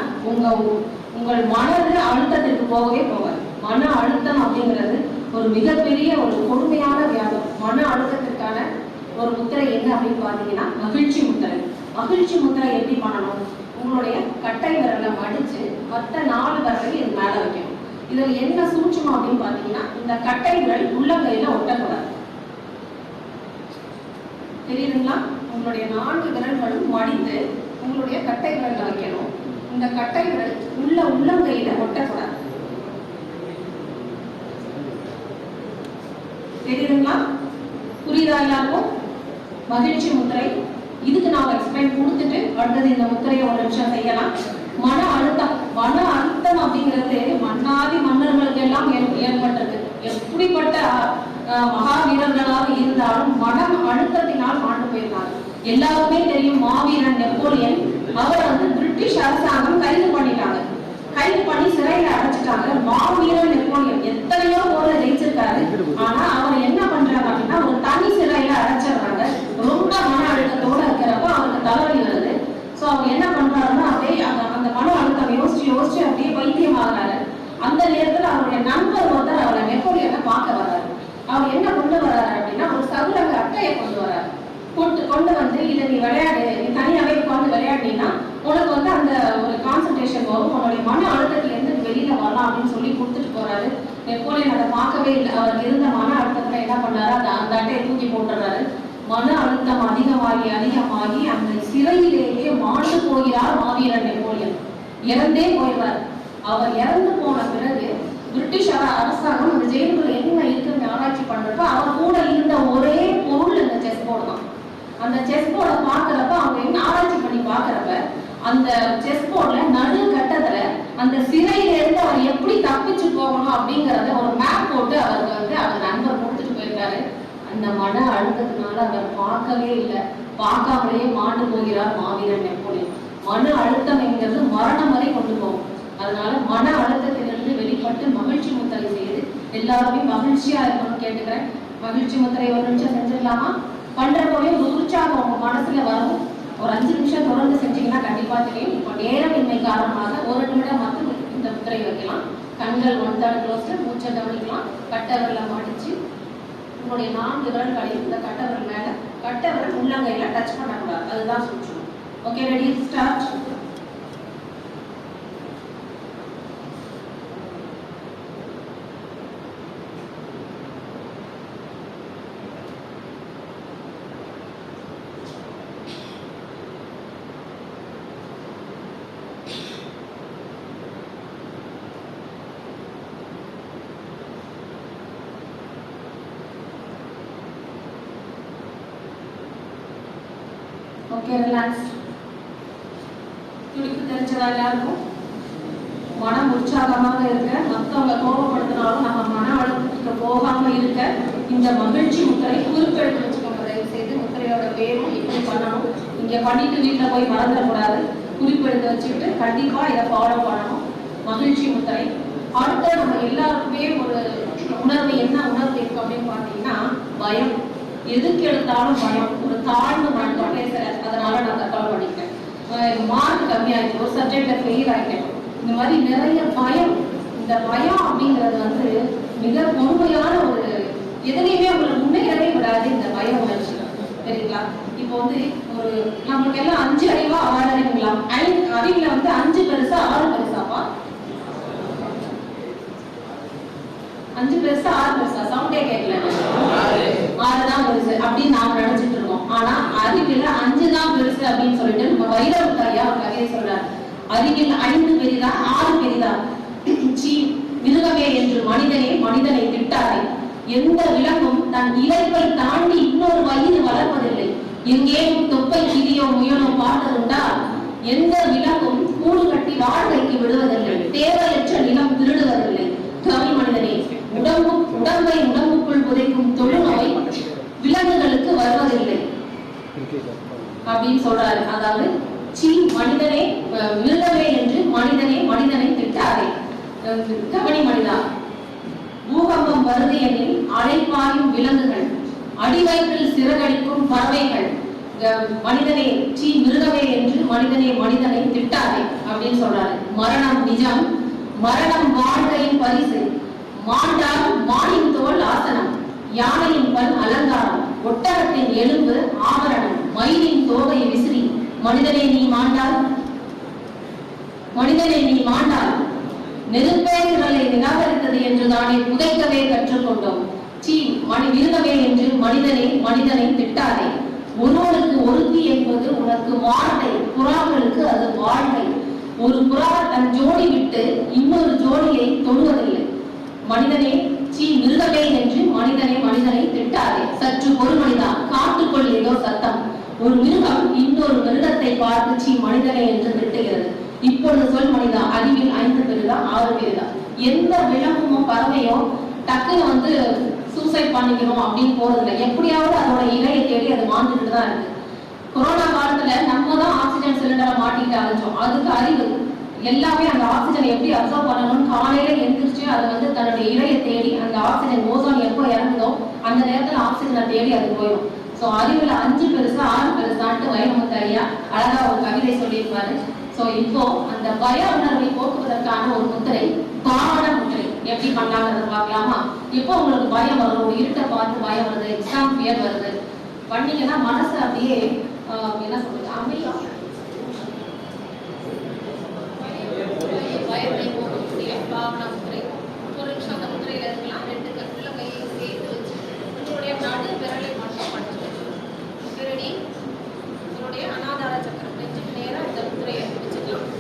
[SPEAKER 2] உங்கள் மனது அழுத்தத்திற்கு போகவே போகாது. மன அழுத்தம் அப்படிங்கிறது ஒரு மிகப்பெரிய ஒரு கொடுமையான வியாதி. மன அழுத்தத்திற்கான ஒரு முத்திரை என்ன அப்படின்னு பாத்தீங்கன்னா மகிழ்ச்சி முத்திரை. மகிழ்ச்சி முத்திரை எப்படி பண்ணணும்? உங்களுடைய கட்டை விரலை மடிச்சு மற்ற 4 விரலையும் இது மேல வைக்கணும். இதுல என்ன சூட்சம் அப்படின்னு பாத்தீங்கன்னா இந்த கட்டை விரல் உள்ளங்கையில ஒட்டக்கூடாது. தெரியுதுங்களா? உங்களுடைய 4 விரல்களும் மடித்து உங்களுடைய கட்டை விரல்ல வைக்கணும். இந்த கட்டை விரல் உள்ளங்கையில ஒட்டக்கூடாது. தெரியுதுங்களா? புரியுதா எல்லாருக்கும்? மகிழ்ச்சி முத்திரை. இதுக்கு நான் எக்ஸ்பிளைன் கொடுத்துட்டு அடுத்தது இந்த முத்திரையை ஒரு நிமிஷம் செய்யலாம். மன அழுத்தம். மன அழுத்தம் அப்படிங்கிறது மன்னாதி மன்னர்களுக்கு எல்லாம் ஏற்பட்டது. எப்படிப்பட்ட மகாவீரர்களாக இருந்தாலும் மனம் அழுத்தத்தினால் மாண்டு போயிருந்தாங்க. எல்லாருமே தெரியும் மாவீரன் நெப்போலியன். அவரை பிரிட்டிஷ் அரசாங்கம் கைது பண்ணிட்டாங்க. கைது பண்ணி சிறையில அடைச்சிட்டாங்க. மாவீரன் நெப்போலியன் எத்தனையோ போரை ஜெயிச்சிருக்காரு. ஆனா அவர் என்ன பண்றாங்க அப்படின்னா ஒரு தனி சிறையில அடைச்சிடுறாங்க. ரொம்ப மன அழுத்தத்தோட இருக்கிறப்ப அவருக்கு தலைவலி வருது. சோ அவர் என்ன பண்றாருன்னா அப்படியே அந்த மன அழுத்தம் யோசிச்சு அப்படியே பைத்தியம் ஆகிறாரு. அந்த நேரத்துல அவருடைய நண்பர் ஒருத்தர் அவரை நெப்போலியனை பார்க்க வர்றாரு. அவர் என்ன கொண்டு வர்றாரு அப்படின்னா ஒரு சதுரங்க அட்டையை கொண்டு வர்றாரு. கொண்டு வந்து இதை நீ விளையாடு, நீ தனியாவே உட்காந்து விளையாடினா உனக்கு அந்த ஒரு கான்சன்ட்ரேஷன் வரும், உன்னுடைய மன அழுத்தத்துல இருந்து வெளியில வரலாம் அப்படின்னு சொல்லி கொடுத்துட்டு போறாரு. நெப்போலியன் அதை பார்க்கவே இல்லை. அவருக்கு இருந்த மன அழுத்தத்துல என்ன பண்ணாரு, அந்த அட்டையை தூக்கி போட்டுறாரு. மன அழுத்தம் அதிகமாகி அந்த சிறையிலேயே மாண்டு போகிறார் மாவீரன் நெப்போலியன். இறந்தே போயிடுறார். அவர் இறந்து போன பிறகு பிரிட்டிஷ் அரசாங்கம் அந்த ஜெயிலுக்குள்ள என்ன இருக்குன்னு ஆராய்ச்சி பண்றப்ப அவர் கூட இருந்த ஒரே பொருள் இந்த செஸ் போர்டு தான். அந்த செஸ் போர்டை பாக்குறப்ப அவங்க என்ன ஆராய்ச்சி பண்ணி பாக்குறப்ப அந்த செஸ் போர்ட்ல நடு கட்டத்துல அந்த சிறையில இருந்து அவர் எப்படி தப்பிச்சு போகணும் அப்படிங்கறத ஒரு மேப் போட்டு அவருக்கு அவர் நண்பர் கொடுத்துட்டு போயிருக்காரு. அந்த மன அழுத்தத்தினால அவர் பார்க்கவே இல்லை. பார்க்காமலேயே மாண்டு போகிறார் மாவீரன் நெப்போலியன். மன அழுத்தம் என்கிறது மரணம் வரை கொண்டு போகும். அதனால மன அழுத்தத்திலிருந்து வெளிப்பட்டு மகிழ்ச்சி முத்திரை செய்து எல்லாருமே மகிழ்ச்சியா இருக்கணும்னு கேட்டுக்கிறேன். மகிழ்ச்சி முத்திரை ஒரு நிமிஷம் செஞ்சிடலாமா? பண்றப்பவே ஒரு உற்சாகம் உங்க மனசுல வரும். ஒரு 5 நிமிஷம் தொடர்ந்து செஞ்சீங்கன்னா கண்டிப்பா தெரியும். இப்போ நேரமின்மை காரணமாக 1 நிமிடம் மட்டும் இந்த முத்திரை வைக்கலாம். கண்கள் 1/3 க்ளோஸ்ல, மூச்சை கவனிக்கலாம். கட்டை விரலை மடிச்சு உங்களுடைய 4 விரல்களையும் இந்த கட்டை விரல் மேல, கட்டை விரல் உள்ளங்கையில டச் பண்ணக்கூடாது. அதுதான் சூட்சம். Okay, ready, start. Okay, relax. துடிப்பு தெரிஞ்சதா எல்லாருக்கும்? மனம் உற்சாகமாக இருக்க, மற்றவங்க கோபப்படுத்தினாலும் நம்ம மன அழுத்தத்துக்கு போகாம இருக்க இந்த மகிழ்ச்சி முத்திரை குறிப்பெடுத்து வச்சுக்கோங்க. தயவு செய்து முத்திரையோட பேரும் எப்படி பண்ணணும் இங்க பண்ணிட்டு வீட்டுல போய் மறந்துடக்கூடாது. குறிப்பெடுத்து வச்சுக்கிட்டு கண்டிப்பா இதை ஃபாலோ பண்ணணும். மகிழ்ச்சி முத்திரை. அடுத்த நம்ம எல்லாருக்குமே ஒரு உணர்வு, என்ன உணர்வு இருக்கு அப்படின்னு பாத்தீங்கன்னா பயம். எதுக்கு எடுத்தாலும் பயம். ஒரு தாழ்வு மனத்தோட பேசல, அதனால நான் தற்கொலை பண்ணிட்டேன், மார்க் கம்மியாயிடுச்சு, ஒரு சப்ஜெக்ட்ல ஃபெயில் ஆகிட்டேன், இந்த மாதிரி நிறைய பயம். இந்த பயம் அப்படிங்கிறது மிக கொடுமையான ஒரு
[SPEAKER 4] எதுலையுமே உங்களை முன்னேறவே விடாது இந்த பய உணர்ச்சி. சரிங்களா? இப்போ வந்து ஒரு நமக்கு எல்லாம் 5 அறிவா 6 அறிவுங்களா? அறிவுல வந்து 5 பெருசா 6 பெருசாப்பா? 5 பெருசா 6 பெருசா? சவுண்டே கேட்கல. 6 தான் பெருசு அப்படின்னு நாம நினைச்சிட்டு இருக்கோம். ஆனா அறிவில 5 தான் பெருசு அப்படின்னு சொல்லிட்டு நம்ம வைரமுத்தாரியா ஒரு கதையை சொல்றாரு. அறிவில் 5 பெரிதா 6 பெரிதா? சீ மிருகமே என்று மனிதனே மனிதனை திட்டாதே. எந்த விலங்கும் தன் இலக்கை தாண்டி இன்னொரு வயிறு வளர்ப்பதில்லை. எங்கேயும் தொப்பை கிளியோ முயலோ பார்த்ததுண்டா? எந்த விலங்கும் கூடு கட்டி வாழ்க்கைக்கு விடுவதில்லை. தேவையற்ற நிலம் திருடுவதில்லை. கவி மனிதனே, உடம்பை உடம்புக்குள் புதைக்கும் தொழுநோய் விலங்குகளுக்கு வருவதில்லை அப்படின்னு சொல்றாரு. அதாவது சீ மனிதனே மிருகமே என்று மனிதனே மனிதனை திட்டாதே. கவனி மனிதா, பூகம்பம் வருது எனில் அலைப்பாயும் விலங்குகள், அடிவயிற்றில் சிறகடிக்கும் பறவைகள். மனிதனே சீ மிருகமே என்று மனிதனே மனிதனை திட்டாதே அப்படின்னு சொல்றாரு. மரணம் நிஜம், மரணம் வாழ்க்கையின் பரிசு. மாண்டால் மானின் தோல் ஆசனம், யானையின் பல் அலங்காரம், ஒட்டகத்தின் எலும்பு ஆபரணம், மயிலின் தோகை விசிறி. மனிதனே நீ மாண்டால், மனிதனே நீ மாண்டால் நெருப்பே திரளை நிராகரித்தது என்று தானே புதைக்கவே கற்றுக்கொண்டோம். சீ மிருகமே என்று மனிதனே மனிதனை திட்டாதே. ஒருவனுக்கு ஒருத்தி என்பது உனக்கு வார்த்தை, புறாக்களுக்கு அது வாழ்க்கை. ஒரு புறா தன் ஜோடி விட்டு இன்னொரு ஜோடியை தொடுவதில்லை. மனிதனே சீ மிருகமே என்று மனிதனை மனிதனை திட்டாதே. சற்று பொறுமனிதா, காட்டுக்குள் ஏதோ சத்தம். ஒரு மிருகம் இன்னொரு மிருகத்தை பார்த்து சீ மனிதனே என்று திட்டுகிறது. இப்பொழுது சொல் மனிதா, அறிவில் 5 பெரிதா 6 பெரிதா? எந்த விலங்குமோ பறவையோ டக்குன்னு வந்து சூசைட் பண்ணிக்கணும் அப்படின்னு போறதில்லை. எப்படியாவது அதோட இலையை தேடி அது வாழ்ந்துட்டு தான் இருக்கு. கொரோனா காலத்துல நம்ம தான் ஆக்சிஜன் சிலிண்டரை மாட்டிட்டு அழைச்சோம். அதுக்கு அறிவு எல்லாமே அந்த ஆக்சிஜனை எப்படி அப்சர்வ் பண்ணணும்னு காலையில எந்திரிச்சு அது வந்து தன்னுடைய இலையை தேடி அந்த ஆக்சிஜன் ஓசோன் எப்போ இறங்குதோ அந்த நேரத்துல ஆக்சிஜனை தேடி அது போயிடும். ஸோ அறிவுல 5 பெருசா 6 பெருசான்ட்டு வைரமுத்து ஐயா அழகா ஒரு கவிதை சொல்லியிருப்பாரு. ஸோ இப்போ அந்த பய உணர்வை போக்குவதற்கான ஒரு முத்திரை, பாவன முத்திரை எப்படி பண்ணலாங்கிறத பார்க்கலாமா? இப்போ உங்களுக்கு பயம் வரும், ஒரு இருட்டை பார்த்து பயம் வருது, எக்ஸாம் ஃபியர் வருது, பண்ணீங்கன்னா மனசு அப்படியே என்ன சொல்றது, அமைதியா பயத்தை போக்கக்கூடிய பாவன முத்திரை. ஒரு நிமிஷம் அந்த முத்திரையில இருக்கலாம். 2 கட்டுல கையை சேர்த்து வச்சு உங்களுடைய நடு விரலை மட்டும் பண்ணுங்க. ரெடி? உங்களுடைய அனாதார சக்கரம் நெஞ்சுக்கு நேரம் இந்த முத்திரையை வச்சுக்கலாம்.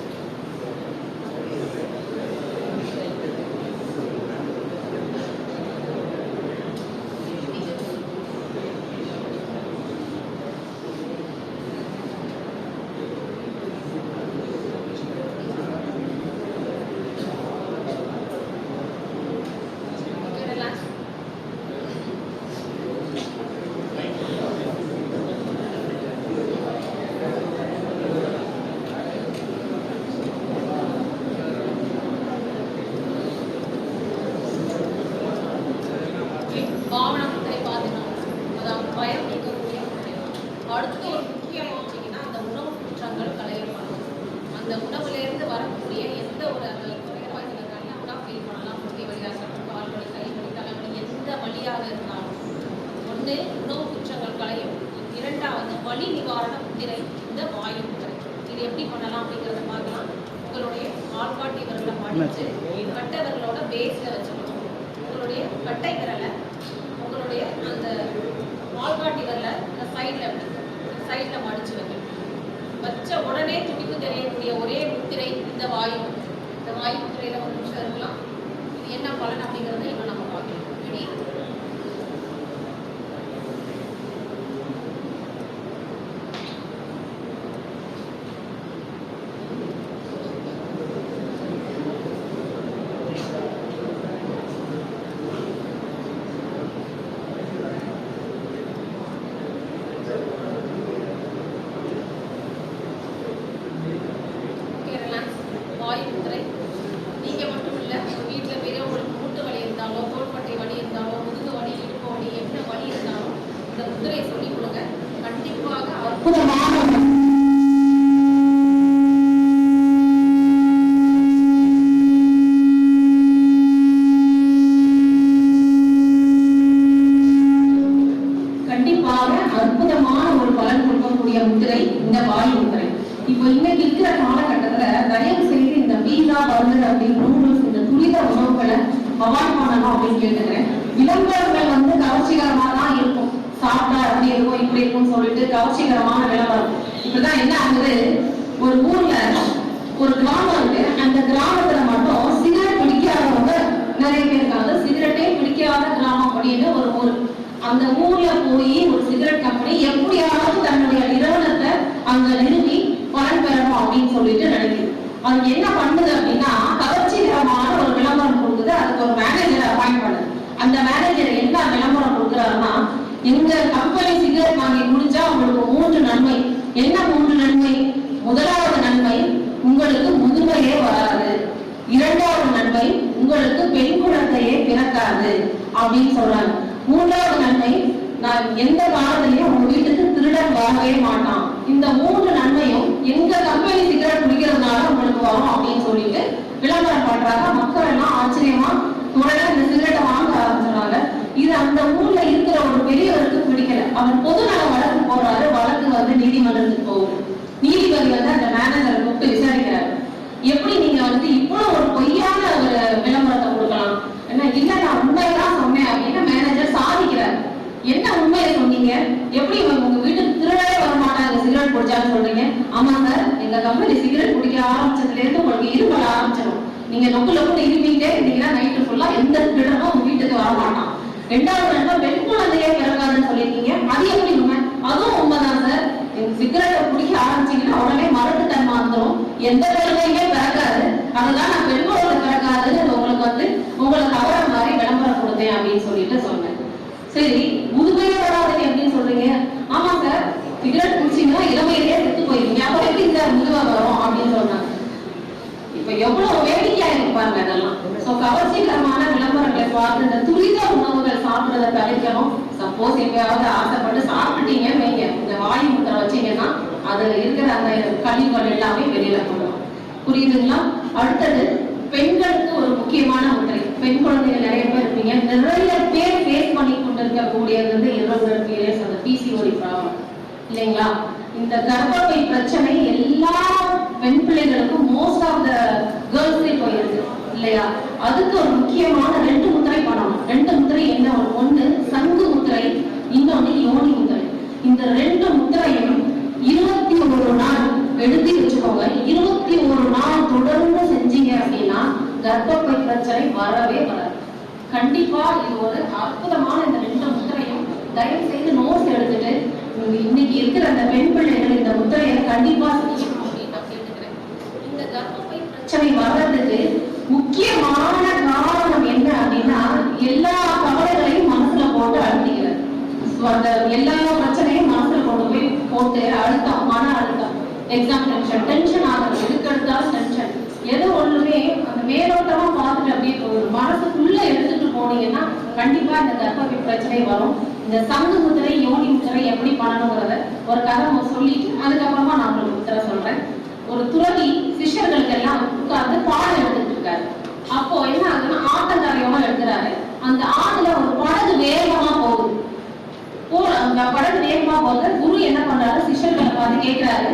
[SPEAKER 4] பாவன முத்திரை பார்த்தீங்கன்னா அதாவது பயம் நீக்கக்கூடிய முத்திரை. அடுத்து ஒரு முக்கியம் வச்சிங்கன்னா அந்த உணவு குற்றங்கள் களையப்படும். அந்த உணவுலேருந்து வரக்கூடிய எந்த ஒரு அந்த கூட ஃபீல் பண்ணலாம். முக்கிய வழியாக இருக்கட்டும், கால் வலி, கை வலி, தலைவலி, எந்த வழியாக இருந்தாலும் ஒன்று உணவு குற்றங்கள் களையும். 2வது வலி நிவாரண முத்திரை, இந்த வாயு முத்திரை. இது எப்படி பண்ணலாம் அப்படிங்கிறத பார்க்கலாம். உங்களுடைய ஆள்காட்டி விரலை மாட்டிட்டு கட்டை விரலோட பேஸில் வச்சுக்கணும். உங்களுடைய கட்டை விரலை உங்களுடைய அந்த ஆள்காட்டி விரலை இந்த சைடில் மடிச்சு வைக்கணும். வச்ச உடனே துடிப்பு தெரியக்கூடிய ஒரே முத்திரை இந்த வாயு. இந்த வாயு முத்திரையில ஒரு நிமிஷம் இருக்கலாம். இது என்ன பலன் அப்படிங்கிறத இன்னும் நம்ம பார்க்கலாம். ரெடி? வாயு முத்திரை. நீங்க மட்டும் இல்லை, உங்க வீட்டில் பெரியவங்களுக்கு மூட்டு வலி அவாய்ட் பண்ணணும் அப்படின்னு கேட்டுக்கிறேன். விளம்பரங்கள் வந்து கவர்ச்சிகரமா தான் இருக்கும். சாப்பிட்டா அப்படி இருக்கும் இப்படி இருக்கும்னு சொல்லிட்டு கவர்ச்சிகரமான விளம்பரம். இப்படிதான் என்ன ஆகுது, ஒரு ஊர்ல ஒரு கிராமம் இருக்கு. அந்த கிராமத்துல மட்டும் சிகரெட் பிடிக்காதவங்க நிறைய பேர் இருக்காங்க. சிகரெட்டே பிடிக்காத கிராமம் அப்படின்னு ஒரு ஊர். அந்த ஊர்ல போய் ஒரு சிகரெட் கம்பெனி எப்படியாவது தன்னுடைய நிறுவனத்தை அங்க நிறுவி பலன் பெறணும் அப்படின்னு சொல்லிட்டு நினைக்குது. அதுக்கு என்ன பண்ணுது அப்படின்னா, கவர்ச்சிகரமான ஒரு விளம்பரம் கொடுக்குது. அதுக்கு ஒரு மேனேஜரை அப்பாயிண்ட் பண்ணுது. அந்த மேனேஜர் என்ன விளம்பரம் கொடுக்குறாருன்னா, எங்க கம்பெனி சிகரெட் வாங்கி குடிச்சா உங்களுக்கு 3 நன்மை. என்ன 3 நன்மை? முதலாவது நன்மை, உங்களுக்கு முதுமையே வராது. இரண்டாவது நன்மை, உங்களுக்கு பெண் குழந்தையே பிறக்காது அப்படின்னு சொல்றாங்க. மூன்றாவது நன்மை, நான் எந்த காலத்திலயும் உங்க வீட்டுக்கு திருடன் வரவே மாட்டான். இந்த 3 நன்மையும் எங்க கம்பெனி சிகரெட் குடிக்கிறதுனால உங்களுக்கு வரும் அப்படின்னு சொல்லிட்டு விளம்பரம் பண்றாங்க. மக்கள் எல்லாம் ஆச்சரியமா உடனே இந்த சிகரெட்டை வாங்க ஆரம்பிச்சாங்க. இது அந்த ஊர்ல இருக்கிற ஒரு பெரியவருக்கு பிடிக்கல. அவர் பொதுநல வழக்கு போடுறாரு. வழக்கு வந்து நீதிமன்றத்துக்கு போகுது. நீதிபதி வந்து அந்த மேனேஜரை கூப்பிட்டு விசாரிக்கிறாரு. எப்படி நீங்க வந்து இவ்வளவு ஒரு பொய்யான ஒரு விளம்பரத்தை கொடுக்கலாம்? என்ன இல்ல, நான் உண்மையெல்லாம் சொன்னேன் அப்படின்னு மேனேஜர் சாதிக்கிறார். என்ன உண்மையை சொன்னீங்க? எப்படி உங்க வீட்டுக்கு திருடவே வர மாட்டாங்க சிகரெட் குடிச்சான்னு சொல்றீங்க? ஆமா சார், எங்க கம்பெனி சிகரெட் குடிக்க ஆரம்பிச்சதுல இருந்து உங்களுக்கு இருமல் ஆரம்பிச்சிடும். நீங்க நொக்கு நொக்குன்னு இருமிட்டே இருந்தீங்கன்னா நைட்டு ஃபுல்லா எந்த திருடனும் உங்க வீட்டுக்கு வர மாட்டான். ரெண்டாவது நன்மை, பெண் குழந்தையே பிறக்காதுன்னு சொல்லியிருக்கீங்க. அது எப்படி உண்மை? அதுவும் உண்மைதான் சார். சிகரெட்டை குடிக்க ஆரம்பிச்சீங்கன்னா உடனே மரட்டுத்தன்மை வந்துடும். எந்த குழந்தையுமே பிறக்காது. அதுதான் நான் பெண் குழந்தை பிறக்காதுன்னு உங்களுக்கு வந்து உங்களை கவர மாதிரி விளம்பரம் கொடுத்தேன் அப்படின்னு சொல்லிட்டு சொன்னேன். சரி, முதுமையே வராதுன்னு எப்படின்னு சொல்றீங்க? ஆமா சார், சிகரெட் குடிச்சீங்கன்னா இளமையிலேயே செத்து போயிருக்கீங்க. அப்ப எப்படி இந்த முதுமை வரும் அப்படின்னு சொன்னாங்க. இப்ப எவ்வளவு வேடிக்கையா இருப்பாங்க அதெல்லாம். சோ கவர்ச்சிகரமான விளம்பரங்களை பார்த்து இந்த துரித உணவுகள் சாப்பிடுறத தவிர்க்கணும். சப்போஸ் எப்பயாவது ஆசைப்பட்டு சாப்பிட்டீங்கன்னு வைங்க, இந்த வாயு முத்திரை வச்சீங்கன்னா அதுல இருக்கிற அந்த கழிவுகள் எல்லாமே வெளியில போடுவோம். புரியுதுங்களா? அடுத்தது, பெண்களுக்கு ஒரு முக்கியமான முத்திரை. பெண் குழந்தைகள் நிறைய பேர் இருப்பீங்க. நிறைய பேர் ஃபேஸ் பண்ணி கொண்டிருக்கக்கூடியது வந்து irregular periods, அந்த PCOD ப்ராப்ளம் இல்லைங்களா? இந்த கர்ப்பப்பை பிரச்சனை எல்லா பெண் பிள்ளைகளுக்கும் மோஸ்ட் ஆஃப் த கேர்ள்ஸே போயிருக்கு இல்லையா? அதுக்கு ஒரு முக்கியமான 2 முத்திரை பண்ணணும். 2 முத்திரை என்ன? ஒண்ணு சங்கு முத்திரை, இன்னொன்னு யோனி முத்திரை. இந்த 2 முத்திரையும் 21 நாள் எழுதி வச்சுக்கோங்க. 21 நாள் தொடர்ந்து செஞ்சீங்க அப்படின்னா கர்ப்பப்பை பிரச்சனை வரவே வராது. கண்டிப்பா இது ஒரு அற்புதமான இந்த 2 முத்திரையும் தயவு செய்து நோட்ஸ் எடுத்துட்டு இன்னைக்கு இருக்கிற அந்த பெண் பிள்ளைகள் இந்த முத்திரையை கண்டிப்பா செய்யணும் அப்படின்னு நான் கேட்டுக்கிறேன். இந்த கர்ப்பப்பை பிரச்சனை வர்றதுக்கு முக்கியமான காரணம் என்ன அப்படின்னா, எல்லா கவலைகளையும் மனசுல போட்டு அழுத்திக்கிறது. அந்த எல்லா பிரச்சனையும் மனசுல கொண்டு போய் போட்டு அழுத்தம், மன அழுத்தம், எக்ஸாம் டென்ஷன் ஆகுது. எதுக்கெடுத்தாலும் டென்ஷன். எது ஒண்ணுமே அந்த மேலோட்டமா பார்த்துட்டு அப்படியே போயிடும். மனசுக்குள்ள எடுத்துட்டு போனீங்கன்னா கண்டிப்பா இந்த கர்ப்பப்பை பிரச்சனை வரும். இந்த சங்கு முத்திரை, யோனி முத்திரை எப்படி பண்ணணுங்கிறத ஒரு கதை சொல்லிட்டு அதுக்கப்புறமா நான் உங்களுக்கு முத்திரை சொல்றேன். ஒரு துறவி சிஷ்யர்களுக்கு எல்லாம் உட்கார்ந்து பாடம் எடுத்துட்டு இருக்காரு. அப்போ என்ன ஆகுதுன்னா, ஆத்தங்கரையோட எடுக்கிறாரு. அந்த ஆத்துல ஒரு படகு வேகமா போகுது. அந்த படகு வேகமா போகுது. குரு என்ன பண்றாரு, சிஷ்யர்களை பார்த்து கேட்கிறாரு,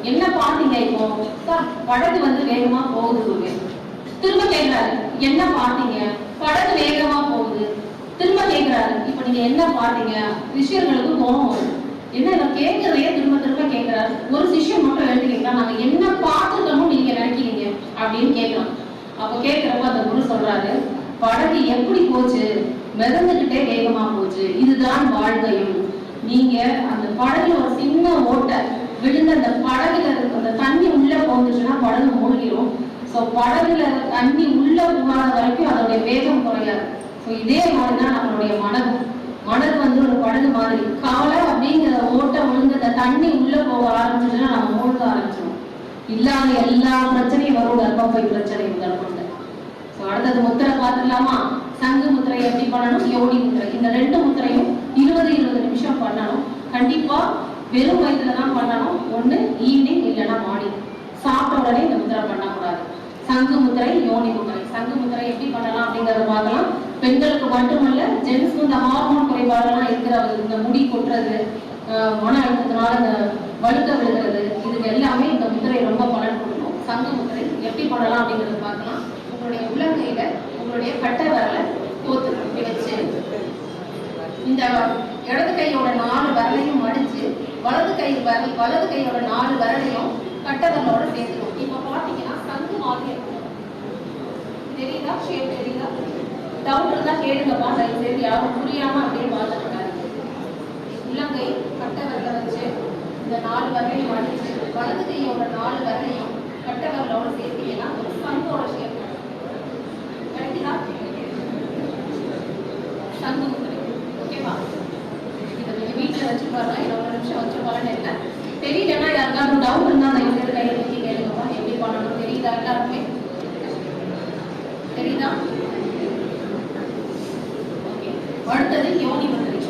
[SPEAKER 4] என்ன பாத்தீங்க? இப்போ படகு வந்து வேகமா போகுது குரு. திரும்ப கேட்கிறாரு, என்ன பாத்தீங்க? படகு வேகமா போகுது. திரும்ப கேட்கிறாரு, இப்ப நீங்க என்ன பாத்தீங்க? சிஷ்யர்களுக்கு கோபம் வருது. என்ன கேட்கறதையே திரும்ப திரும்ப கேட்கிறாரு. ஒரு சிஷ்யன் மட்டும் எழுதி கேட்கலாம், நாங்க என்ன பார்த்துக்கணும் நீங்க நினைக்கிறீங்க அப்படின்னு கேட்கலாம். அப்ப கேட்கிறப்ப அந்த குரு சொல்றாரு, படகு எப்படி போச்சு? மிதந்துகிட்டே வேகமா போச்சு. இதுதான் வாழ்க்கையும். நீங்க அந்த படகுல ஒரு சின்ன ஓட்டை விழுந்த அந்த படகுல அந்த தண்ணி உள்ள போந்துச்சுன்னா படகு மூழ்கிடும். சோ படகுல தண்ணி உள்ள போகாத வரைக்கும் அதோடைய வேகம் குறையாது. சோ இதே மாதிரிதான் நம்மளுடைய மனது வந்து ஒரு படகு மாதிரி. கவலை அப்படிங்கிற ஓட்டை விழுந்த தண்ணி உள்ள போக ஆரம்பிச்சுன்னா நம்ம மூழ்க ஆரம்பிச்சிடும். இல்லாத எல்லா பிரச்சனையும் வரும். கர்ப்பப்பை பிரச்சனை முதல் கொண்டு. அடுத்தது முத்திரை பார்த்துடலாமா? சங்கு முத்திரை எப்படி பண்ணணும், யோனி முத்திரை. இந்த 2 முத்திரையும் 20 நிமிஷம் பண்ணணும். கண்டிப்பா வெறும் வயிற்றுல தான் பண்ணணும். ஒண்ணு ஈவினிங் இல்லைன்னா மார்னிங். சாப்பிட்ட உடனே இந்த முத்திரை பண்ணக்கூடாது. சங்கு முத்திரை, யோனி முத்திரை. சங்கு முத்திரை எப்படி பண்ணலாம் அப்படிங்கறத பார்க்கலாம். பெண்களுக்கு மட்டுமல்ல, ஜென்ஸ்க்கு இந்த ஹார்மோன் குறைபாடுலாம் இருக்கிறவங்க, இந்த முடி கொட்டுறது, மன அழுத்தத்தினால இந்த வழுக்க விழுகிறது, இதுக்கு எல்லாமே இந்த முத்திரை ரொம்ப பலன் கொடுக்கும். சங்கு முத்திரை எப்படி பண்ணலாம் அப்படிங்கறத பார்க்கலாம். உங்களுடைய உள்ளங்கையில உங்களுடைய உங்களுடைய கட்டை விரலை கோத்து இப்படி வச்சு இந்த இடது கையோட 4 விரலையும் மடிச்சு வலது கையோட 4 விரலையும் கட்டை விரலோட சேர்த்துக்கணும். இப்ப பாத்தீங்கன்னா சங்கு மாதிரி இருக்கும். தெரியுதா? ஷேப் தெரியுதா? டவுட் இருந்தா கேளுங்கப்பா. தயவு செய்து யாரும் புரியாம அப்படியே பார்த்துருக்காரு. உள்ளங்கை கட்டை விரல வச்சு இந்த 4 விரலையும் மடிச்சு வலது கையோட 4 விரலையும் கட்டை விரலோட சேர்த்தீங்கன்னா ஒரு சங்கோட ஷேப் கிடைக்குதா? சங்கு முத்திரை. ஓகேவா? இதை நீங்க வீட்டுல வச்சு பாருங்க. 1 நிமிஷம் வச்சு பலன் இல்லை. தெரியலன்னா யாருக்காவது டவுட் இருந்தா அந்த எழுதி கையை வச்சு கேளுங்கப்பா. எப்படி பண்ணணும் தெரியுதா? எல்லாருக்குமே தெரியுதா? ஓகே. அடுத்தது யோனி முத்திரை.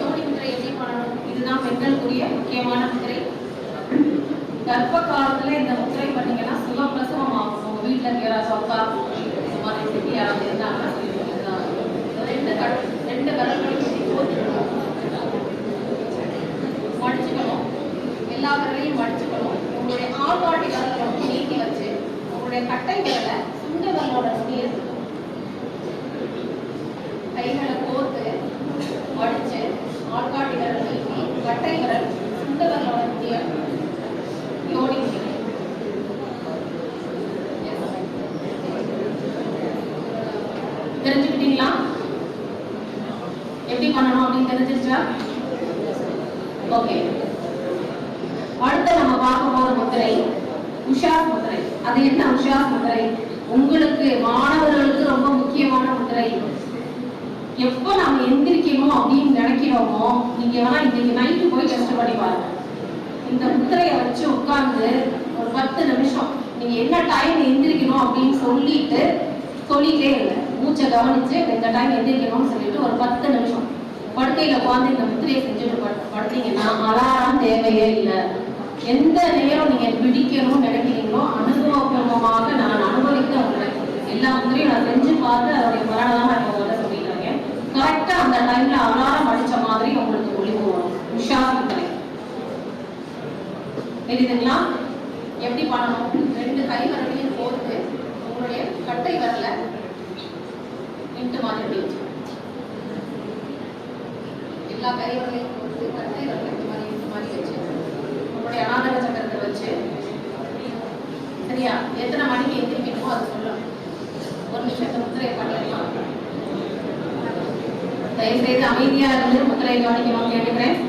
[SPEAKER 4] யோனி முத்திரை எப்படி பண்ணணும்? இதுதான் பெண்களுக்குரிய முக்கியமான முத்திரை. கர்ப்ப காலத்துல இந்த முத்திரை பண்ணீங்கன்னா சுகப்பிரசவம் ஆகும். உங்க வீட்டுல இருக்கிற சொக்கா இந்த மாதிரி செட்டி யாராவது இருந்தாங்கன்னா ரெண்டு விரல்களையும் மடிச்சுக்கணும். எல்லா விரலையும் மடிச்சுக்கணும். உங்களுடைய ஆள்காட்டி விரலை வந்து நீட்டி வச்சு உங்களுடைய கட்டை விரலை சுண்ட விரலோட நுனியை கைகளை கோர்த்து மடிச்சு ஆள்காட்டி விரல் நீட்டி கட்டை விரல் சுண்ட விரலோட நுனியை யோனி தெரிஞ்சுக்கிட்டீங்களா? எப்படி பண்ணணும் அப்படின்னு தெரிஞ்சிருச்சா? ஓகே. அடுத்து நம்ம பார்க்க போற முத்திரை உஷாஸ் முத்திரை. அது என்ன உஷாஸ் முத்திரை? உங்களுக்கு மாணவர்களுக்கு ரொம்ப முக்கியமான முத்திரை. எப்ப நாம எந்திரிக்கணும் அப்படின்னு நினைக்கிறோமோ, நீங்க வேணா இன்னைக்கு நைட்டு போய் டெஸ்ட் பண்ணி பாருங்க. இந்த முத்திரையை வச்சு உட்கார்ந்து ஒரு 10 நிமிஷம் நீங்க என்ன டைம் எந்திரிக்கணும் அப்படின்னு சொல்லிட்டே இல்லை, மூச்சை கவனிச்சு இந்த டைம் எந்திரிக்கணும்னு சொல்லிட்டு ஒரு 10 நிமிஷம் படுக்கையில உட்காந்து இந்த முத்திரையை செஞ்சுட்டு படுத்தீங்கன்னா அலாரம் தேவையே இல்லை. எந்த நேரம் நீங்க பிடிக்கணும்னு நினைக்கிறீங்களோ அனுபவபூர்வமாக நான் அனுபவிக்க உங்களை எல்லா முத்திரையும் நான் செஞ்சு பார்த்து அதோடைய பலனெல்லாம் நான் உங்கள்கிட்ட சொல்லிடுறேன். கரெக்டா அந்த டைம்ல அலாரம் அடிச்ச மாதிரி உங்களுக்கு ஒளிவு வரும். உஷா முத்திரை தெரியுதுங்களா? எப்படி பண்ணணும்? 2 கை விரலையும் போட்டு உங்களுடைய கட்டை விரல இன்ட்டு மாதிரி வச்சு எல்லா கை விரலையும் போட்டு கட்டை விரல இன்ட்டு மாதிரி வச்சு உங்களுடைய அநாதக சக்கரத்தை வச்சு சரியா எத்தனை மணிக்கு எந்திரிக்கணுமோ அது சொல்லலாம். 1 நிமிஷத்தை முத்திரையை பண்ணிடலாம். தயவுசெய்து அமைதியா இருந்து முத்திரையை கவனிக்கணும் கேட்டுக்கிறேன்.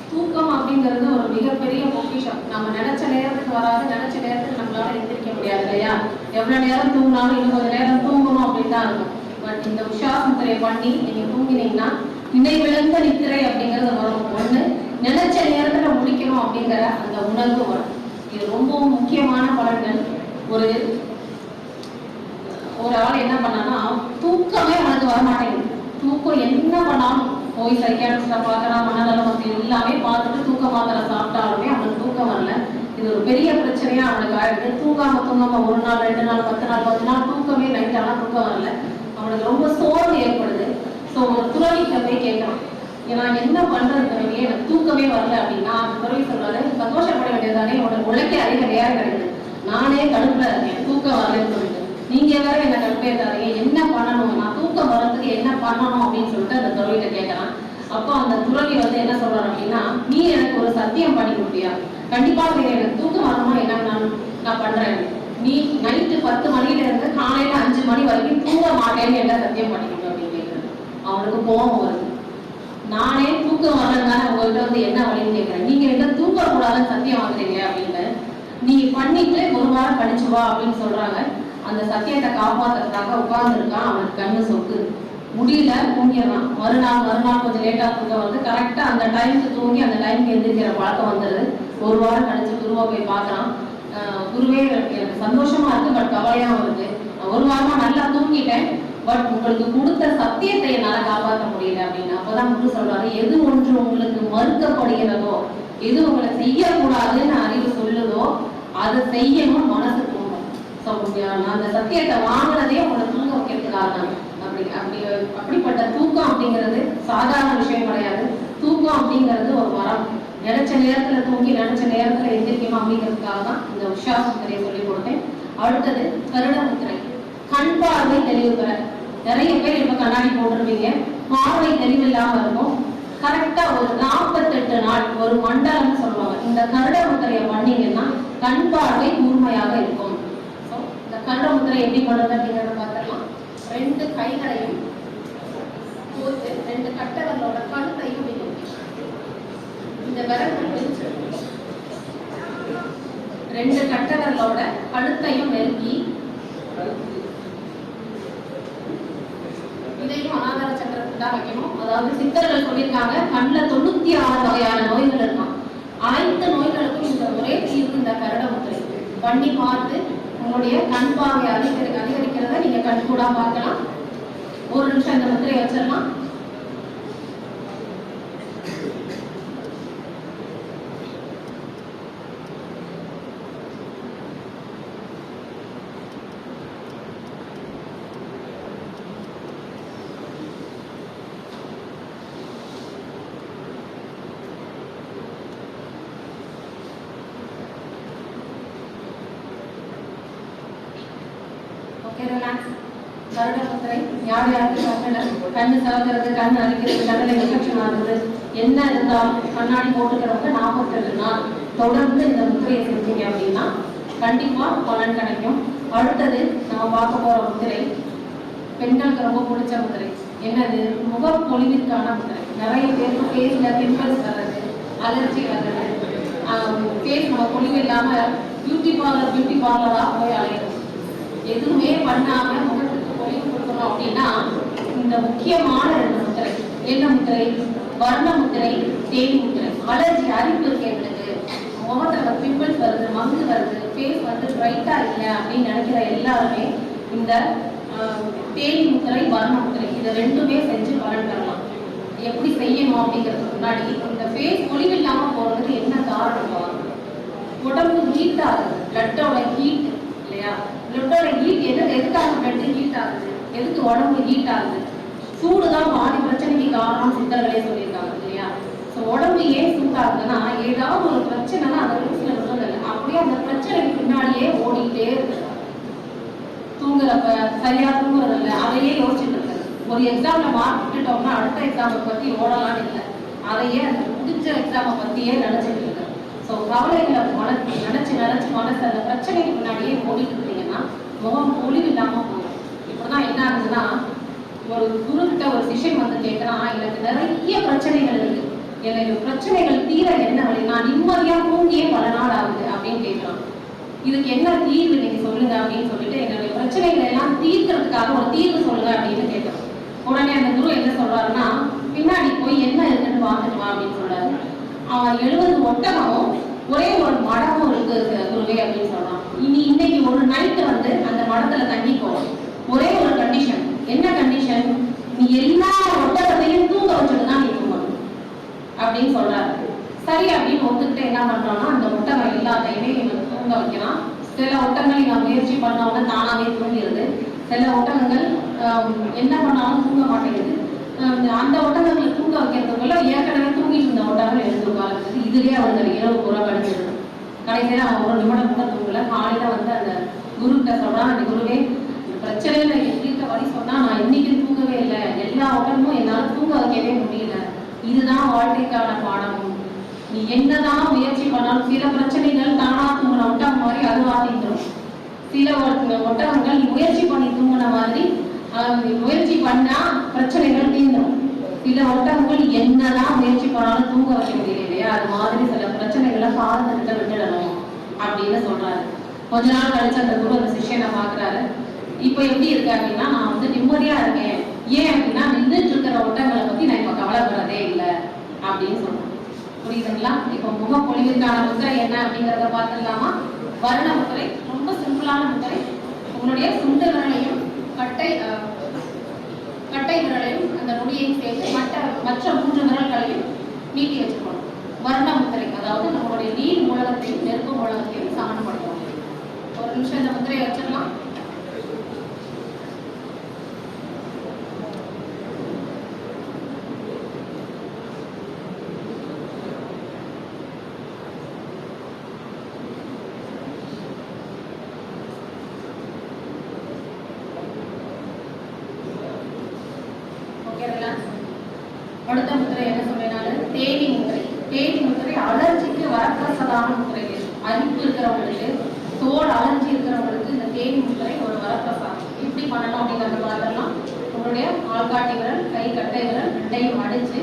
[SPEAKER 4] தூக்கம் அப்படிங்கிறது ஒரு மிகப்பெரிய பொக்கிஷம். நம்ம நினைச்ச நேரத்துக்கு வராது, நினைச்ச நேரத்துக்கு நம்மளால எந்திரிக்க முடியாது இல்லையா? எவ்வளவு நேரம் தூங்கினாலும் இன்னும் கொஞ்சம் நேரம் தூங்கணும் அப்படின்னு தான் இருக்கும். பட் இந்த உஷாஸ் முத்திரை பண்ணி நீங்க தூங்கினீங்கன்னா நினைவிழந்த நித்திரை அப்படிங்கிறது வரும். ஒண்ணு, நினைச்ச நேரத்துல முடிக்கணும் அப்படிங்கிற அந்த உணர்வு வரும். இது ரொம்ப முக்கியமான பலன்கள். ஒரு ஆள் என்ன பண்ணான்னா தூக்கமே அவனுக்கு வரமாட்டேங்குது. தூக்கம் என்ன பண்ணாலும் போய் சைக்கியாட்ரிஸ்ட பார்க்கலாம், மனநலம் வந்து எல்லாமே பார்த்துட்டு தூக்க மாத்திரை சாப்பிட்டாலுமே அவனுக்கு தூக்கம் வரல. இது ஒரு பெரிய பிரச்சனையா அவனுக்கு ஆயிடுது. தூங்காம 1 நாள் 2 நாள் 10 நாள் 10 நாள் தூக்கமே நைட்டாலாம் தூக்கம் வரல. அவனுக்கு ரொம்ப சோர்வு ஏற்படுது. ஸோ ஒரு துறவிகிட்ட போய் கேட்கலாம், ஏன்னா என்ன பண்றது துறவியே, எனக்கு தூக்கமே வரல அப்படின்னா அந்த துறவி சொல்றாரு, சந்தோஷப்பட வேண்டியதானே, உனக்கு உழைக்க அதிக நேரம் கிடைக்குது, நானே கடுப்புல இருக்கேன் தூக்கம் வரலன்னு சொல்லிட்டு நீங்க வேற என்ன கடுப்பே தரீங்க, என்ன பண்ணணும், நான் தூக்கம் வர்றதுக்கு என்ன பண்ணணும் அப்படின்னு சொல்லிட்டு அந்த துறவிகிட்ட கேட்கலாம். அப்போ அந்த துறவி வந்து என்ன சொல்றாரு அப்படின்னா, நீ எனக்கு ஒரு சத்தியம் பண்ணி கொடுப்பியா, கண்டிப்பா எனக்கு தூக்கம் வரணுமா என்ன நான் பண்றேன், நீ நைட்டு 10 மணில இருந்து காலையில 5 மணி வரைக்கும் தூங்க மாட்டேன்னு என்ன சத்தியம் பண்ணிக்கணும் அப்படின்னு கேட்கிறேன். அவனுக்கு கோபம் வருது. நானே தூக்கம் வரலன்னு உங்கள்கிட்ட வந்து என்ன வழின்னு கேட்கிறேன், நீங்க என்ன தூங்க கூடாதுன்னு சத்தியம் வாங்குறீங்க அப்படின்னு. நீ பண்ணிட்டு 1 வாரம் கழிச்சு வா அப்படின்னு சொல்றாங்க. அந்த சத்தியத்தை காப்பாத்துறதுக்காக உட்கார்ந்து இருக்கான். அவனுக்கு கண்ணு சொக்கு முடியல, தூங்கிடுறான். மறுநாள் கொஞ்சம் லேட்டா தூங்க வந்து கரெக்டா அந்த டைமுக்கு தூங்கி அந்த டைமுக்கு எந்திரிக்கிற பழக்கம் வந்துடுது. 1 வாரம் கழிச்சு குருவை போய் பார்க்கறான். குருவே எனக்கு சந்தோஷமா இருக்கு, பட் கவலையா வருது, 1 வாரமா நல்லா தூங்கிட்டேன், பட் உங்களுக்கு கொடுத்த சத்தியத்தை என்னால காப்பாற்ற முடியல அப்படின்னு. அப்பதான் குரு சொல்றாரு, எது ஒன்று உங்களுக்கு மறுக்கப்படுகிறதோ, எது உங்களை செய்யக்கூடாதுன்னு அறிவு சொல்லுதோ அதை செய்யணும் மனசு தூங்கும். ஸோ நான் அந்த சத்தியத்தை வாங்கினதே உங்களை தூங்க வைக்கிறதுக்காக தான். அப்படிப்பட்ட தூக்கம் அப்படிங்கிறது சாதாரண விஷயம் கிடையாது. தூக்கம் அப்படிங்கிறது ஒரு வரம். நினைச்ச நேரத்துல தூங்கி நினைச்ச நேரத்துல எந்திரிக்கணும் அப்படிங்கிறதுக்காக தான் இந்த உஷா முத்திரையை சொல்லி கொடுத்தேன். அடுத்தது கருட முத்திரை. கண் பார்வை தெளிவு பெற. நிறைய பேர் இப்ப கண்ணாடி போட்டிருப்பீங்க, பார்வை தெளிவில்லாம இருக்கும். கரெக்டா ஒரு 48 நாள் ஒரு மண்டலம் சொல்லுவாங்க. இந்த கருட முத்திரையை பண்ணீங்கன்னா கண் பார்வை கூர்மையாக இருக்கும். ஸோ இந்த கருட முத்திரை எப்படி பண்ணுறது அப்படிங்கிறத பார்த்துக்கலாம். 2 கைகளையும் போட்டு 2 கட்டவர்களோட கழுத்தையும் இந்த விரல்கள் பிரிச்சு 2 கட்டவர்களோட கழுத்தையும் நெருக்கி இதையும் அனாதார சக்கரத்துக்கு தான் வைக்கணும். அதாவது சித்தர்கள் சொல்லியிருக்காங்க, கண்ணில் 96 வகையான நோய்கள் இருக்கான். அனைத்து நோய்களுக்கும் இந்த ஒரே தீர்வு இந்த கருட முத்திரை. பண்ணி பார்த்து உங்களுடைய கண் பார்வை அதிகரிக்கிறத நீங்க கண் கூட பார்க்கலாம். ஒரு நிமிஷம் இந்த முத்திரையை வச்சிடலாம். கருட முத்திரை யார் யாருக்கு கண்ணு சவக்கிறது, கண் அரிக்கிறது, கண்ணில் இன்ஃபெக்ஷன் ஆகுது, என்ன இருந்தாலும் கண்ணாடி போட்டுக்கிறவங்க 42 நாள் தொடர்ந்து இந்த முத்திரையை செஞ்சீங்க அப்படின்னா கண்டிப்பா பலன் கிடைக்கும். அடுத்தது நம்ம பார்க்க போற முத்திரை பெண்களுக்கு ரொம்ப பிடிச்ச முத்திரை. என்னது? முகப்பொலிவிற்கான முத்திரை. நிறைய பேருக்கு ஃபேஸ்ல பிம்பிள்ஸ் வர்றது, அலர்ஜி வர்றது, ஃபேஸ் நம்ம பொலிவு இல்லாம பியூட்டி பார்லரா போய் அலையிறது. எதுவுமே பண்ணாம முகத்துக்கு பொலிவு கொடுக்கணும் அப்படின்னா இந்த முக்கியமான 2 முத்திரை. என்ன முத்திரை? வர்ண முத்திரை, தேனி முத்திரை. அலர்ஜி அரிப்பு இருக்கு, எங்களுக்கு முகத்துல பிம்பிள்ஸ் வருது, மங்கு வருது, ஃபேஸ் வந்து பிரைட்டா இல்லை அப்படின்னு நினைக்கிற எல்லாருமே இந்த தேனி முத்திரை, வர்ண முத்திரை இதை 2மே செஞ்சு பலன் பெறலாம். எப்படி செய்யணும் அப்படிங்கிறதுக்கு முன்னாடி இந்த ஃபேஸ் பொலிவு இல்லாம போறதுக்கு என்ன காரணம்? உடம்பு ஹீட் ஆகுது, பிளட்டோட ஹீட் இல்லையா? பிளட்டோட ஹீட் எதுக்காக பிளட் ஹீட் ஆகுது? எதுக்கு உடம்பு ஹீட் ஆகுது? சூடுதான் பாதி பிரச்சனைக்கு காரணம் சித்தர்களே சொல்லியிருக்காங்க இல்லையா? ஸோ உடம்பு ஏன் சூடாகுதுன்னா ஏதாவது ஒரு பிரச்சனைனா அதை லூஸ்ல விடுறதில்லை, அப்படியே அந்த பிரச்சனைக்கு பின்னாடியே ஓடிக்கிட்டே இருக்கு. தூங்குறப்ப சரியா தூங்குறதில்ல, அதையே யோசிச்சுட்டு இருக்காரு. ஒரு எக்ஸாம்ல மார்க் விட்டுட்டோம்னா அடுத்த எக்ஸாமை பத்தி ஓடலான்னு இல்லை, அதையே அந்த முடிஞ்ச எக்ஸாமை பத்தியே நினைச்சிட்டு இருக்காரு. ஸோ கவலைகளை நினைச்சு மனசு அந்த பிரச்சனைக்கு முன்னாடியே ஓடிட்டு இருந்தீங்கன்னா முகம் பொலிவு இல்லாம போகும். இப்பதான் என்ன ஆகுதுன்னா, ஒரு குருக்கிட்ட ஒரு சிஷ்யன் வந்து கேட்கறான், எனக்கு நிறைய பிரச்சனைகள் இருக்கு, எனக்கு பிரச்சனைகள் தீர என்ன வழி, நான் நிம்மதியா தூங்கியே பல நாள் ஆகுது அப்படின்னு கேட்கறான். இதுக்கு என்ன தீர்வு நீங்க சொல்லுங்க அப்படின்னு சொல்லிட்டு என்னுடைய பிரச்சனைகளை எல்லாம் தீர்க்கிறதுக்காக ஒரு தீர்வு சொல்லுங்க அப்படின்னு கேட்கறான். உடனே அந்த குரு என்ன சொல்றாருன்னா, பின்னாடி போய் என்ன இருக்குன்னு பார்த்துட்டு வா அப்படின்னு சொல்றாரு. அவன் 70 ஒட்டகமும் ஒரே ஒரு மடமும் இருக்கு குருவே அப்படின்னு சொல்றான். இன்னைக்கு ஒரு நைட்டு வந்து அந்த மடத்துல தங்கிக்கோ, ஒரே ஒரு கண்டிஷன். என்ன கண்டிஷன்? நீ எல்லா ஒட்டகத்தையும் தூங்க வச்சுட்டு தான் நீ தூங்கணும் அப்படின்னு சொல்றாரு. சரி அப்படின்னு ஒத்துக்கிட்டு என்ன பண்றான்னா, அந்த ஒட்டகம் எல்லாத்தையுமே இவன் தூங்க வைக்கிறான். சில ஒட்டகங்கள் இவன் முயற்சி பண்ணவங்க தானாவே தூங்கிடுது, சில ஒட்டகங்கள் என்ன பண்ணாலும் தூங்க மாட்டேங்குது. அந்த ஒட்டகங்களை தூங்க வைக்கிறதுக்குள்ள ஏற்கனவே தூங்கிட்டு இருந்த ஒட்டகங்கள் எழுந்து உட்காருது. இதுலயே அவனுக்கு இரவு பூரா கழிச்சிடுது. கடைசியில அவன் ஒரு நிமிடம் கூட தூங்கல. காலையில வந்து அந்த குரு கிட்ட சொல்றான், அந்த குருவே பிரச்சனையில தீர்க்க வழி சொன்னா நான் இன்னைக்கு தூங்கவே இல்லை, எல்லா ஒட்டகமும் என்னால தூங்க வைக்கவே முடியல, இதுதான் வாழ்க்கைக்கான பாடம். நீ என்னதான் முயற்சி பண்ணாலும் சில பிரச்சனைகள் தானா தூங்கின ஒட்டகம் மாதிரி அதுவா தீந்துடும். சில ஒட்டகங்கள் முயற்சி பண்ணி தூங்கின மாதிரி முயற்சி பண்ணா பிரச்சனைகள் தீந்துடும். சில ஒட்டகங்கள் என்னதான் முயற்சி பண்ணாலும் தூங்க வைக்க முடியல இல்லையா? அது மாதிரி சில பிரச்சனைகளை காரணத்தை விட்டுடணும் அப்படின்னு சொல்றாரு. கொஞ்ச நாள் கழிச்சு அந்த குரு அந்த சிஷ்யனை பாக்குறாரு. இப்ப எப்படி இருக்கு அப்படின்னா, நான் வந்து நிம்மதியா இருக்கேன். ஏன் அப்படின்னா, நின்றுட்டு இருக்கிற ஒட்டங்களை பத்தி நான் இப்ப கவலைப்படுறதே இல்லை அப்படின்னு சொல்றேன். புரியுதுங்களா? இப்ப முகப்பொலிவிற்கான முத்திரை என்ன அப்படிங்கிறத பார்த்துடலாமா? வர்ண முத்திரை ரொம்ப சிம்பிளான முத்திரை. உங்களுடைய சுண்டு விரலையும் கட்டை விரலையும் அந்த நொடியையும் சேர்த்து மற்ற 3 விரல்களையும் நீட்டி வச்சுக்கணும். வர்ண முத்திரை, அதாவது நம்மளுடைய நீர் மூலகத்தையும் நெருப்பு மூலகத்தையும் சமன்படுத்தும். ஒரு நிமிஷம் இந்த முத்திரையை வச்சிடலாம். அடுத்த முத்திரை என்ன சொன்னாரு? தேனி முத்திரை. தேனி முத்திரை அலர்ஜிக்கு வரப்பிரசாதான முத்திரை. அரிப்பு இருக்கிறவங்களுக்கு, தோல் அலர்ஜி இருக்கிறவங்களுக்கு இந்த தேனி முத்திரை ஒரு வரப்பிரசாதம். எப்படி பண்ணணும் அப்படிங்கிறத பார்த்துடலாம். உங்களுடைய ஆள்காட்டி விரல், கை கட்டை விரல் ரெண்டையும் அடிச்சு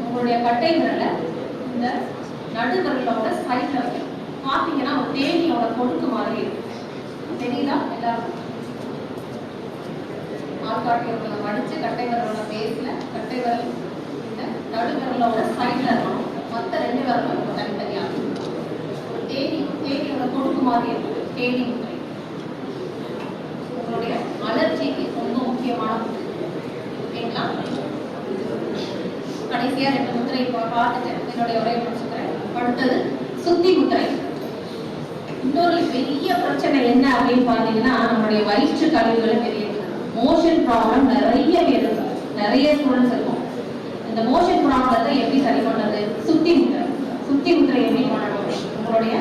[SPEAKER 4] உங்களுடைய கட்டை விரலை இந்த நடுவிரலோட சைட்ல வைக்கணும். பார்த்தீங்கன்னா ஒரு தேனியோட கொடுக்கு மாதிரி இருக்கு. தெரியுதா எல்லாரும்? ஆள்காட்டி விரலை அடிச்சு கட்டை விரலோட பேஸ்ல கட்டை விரல் நடுவிரலோட சைட்ல இருக்கணும். மற்ற ரெண்டு விரலும் தனித்தனியாக. தேனியோட கொடுக்கு மாதிரி இருக்கு தேனி முத்திரை. உங்களுடைய அலர்ஜிக்கு ரொம்ப முக்கியமான ஓகேங்களா? கடைசியா 2 முத்திரை பார்த்துட்டு என்னுடைய உரையை முடிச்சுக்கிறேன். அடுத்தது சுத்தி முத்திரை. இன்னொரு பெரிய பிரச்சனை என்ன அப்படின்னு பார்த்தீங்கன்னா, நம்மளுடைய வயிற்று கழிவுகளை வெளியேறுது. மோஷன் ப்ராப்ளம் நிறைய பேர் இருக்கும், நிறைய ஸ்டூடெண்ட்ஸ் இருக்கும். இந்த மோஷன் ப்ராப்ளத்தை எப்படி சரி பண்றது? சுத்தி முத்திரை. சுத்தி முத்திரை எப்படி பண்ணணும்? உங்களுடைய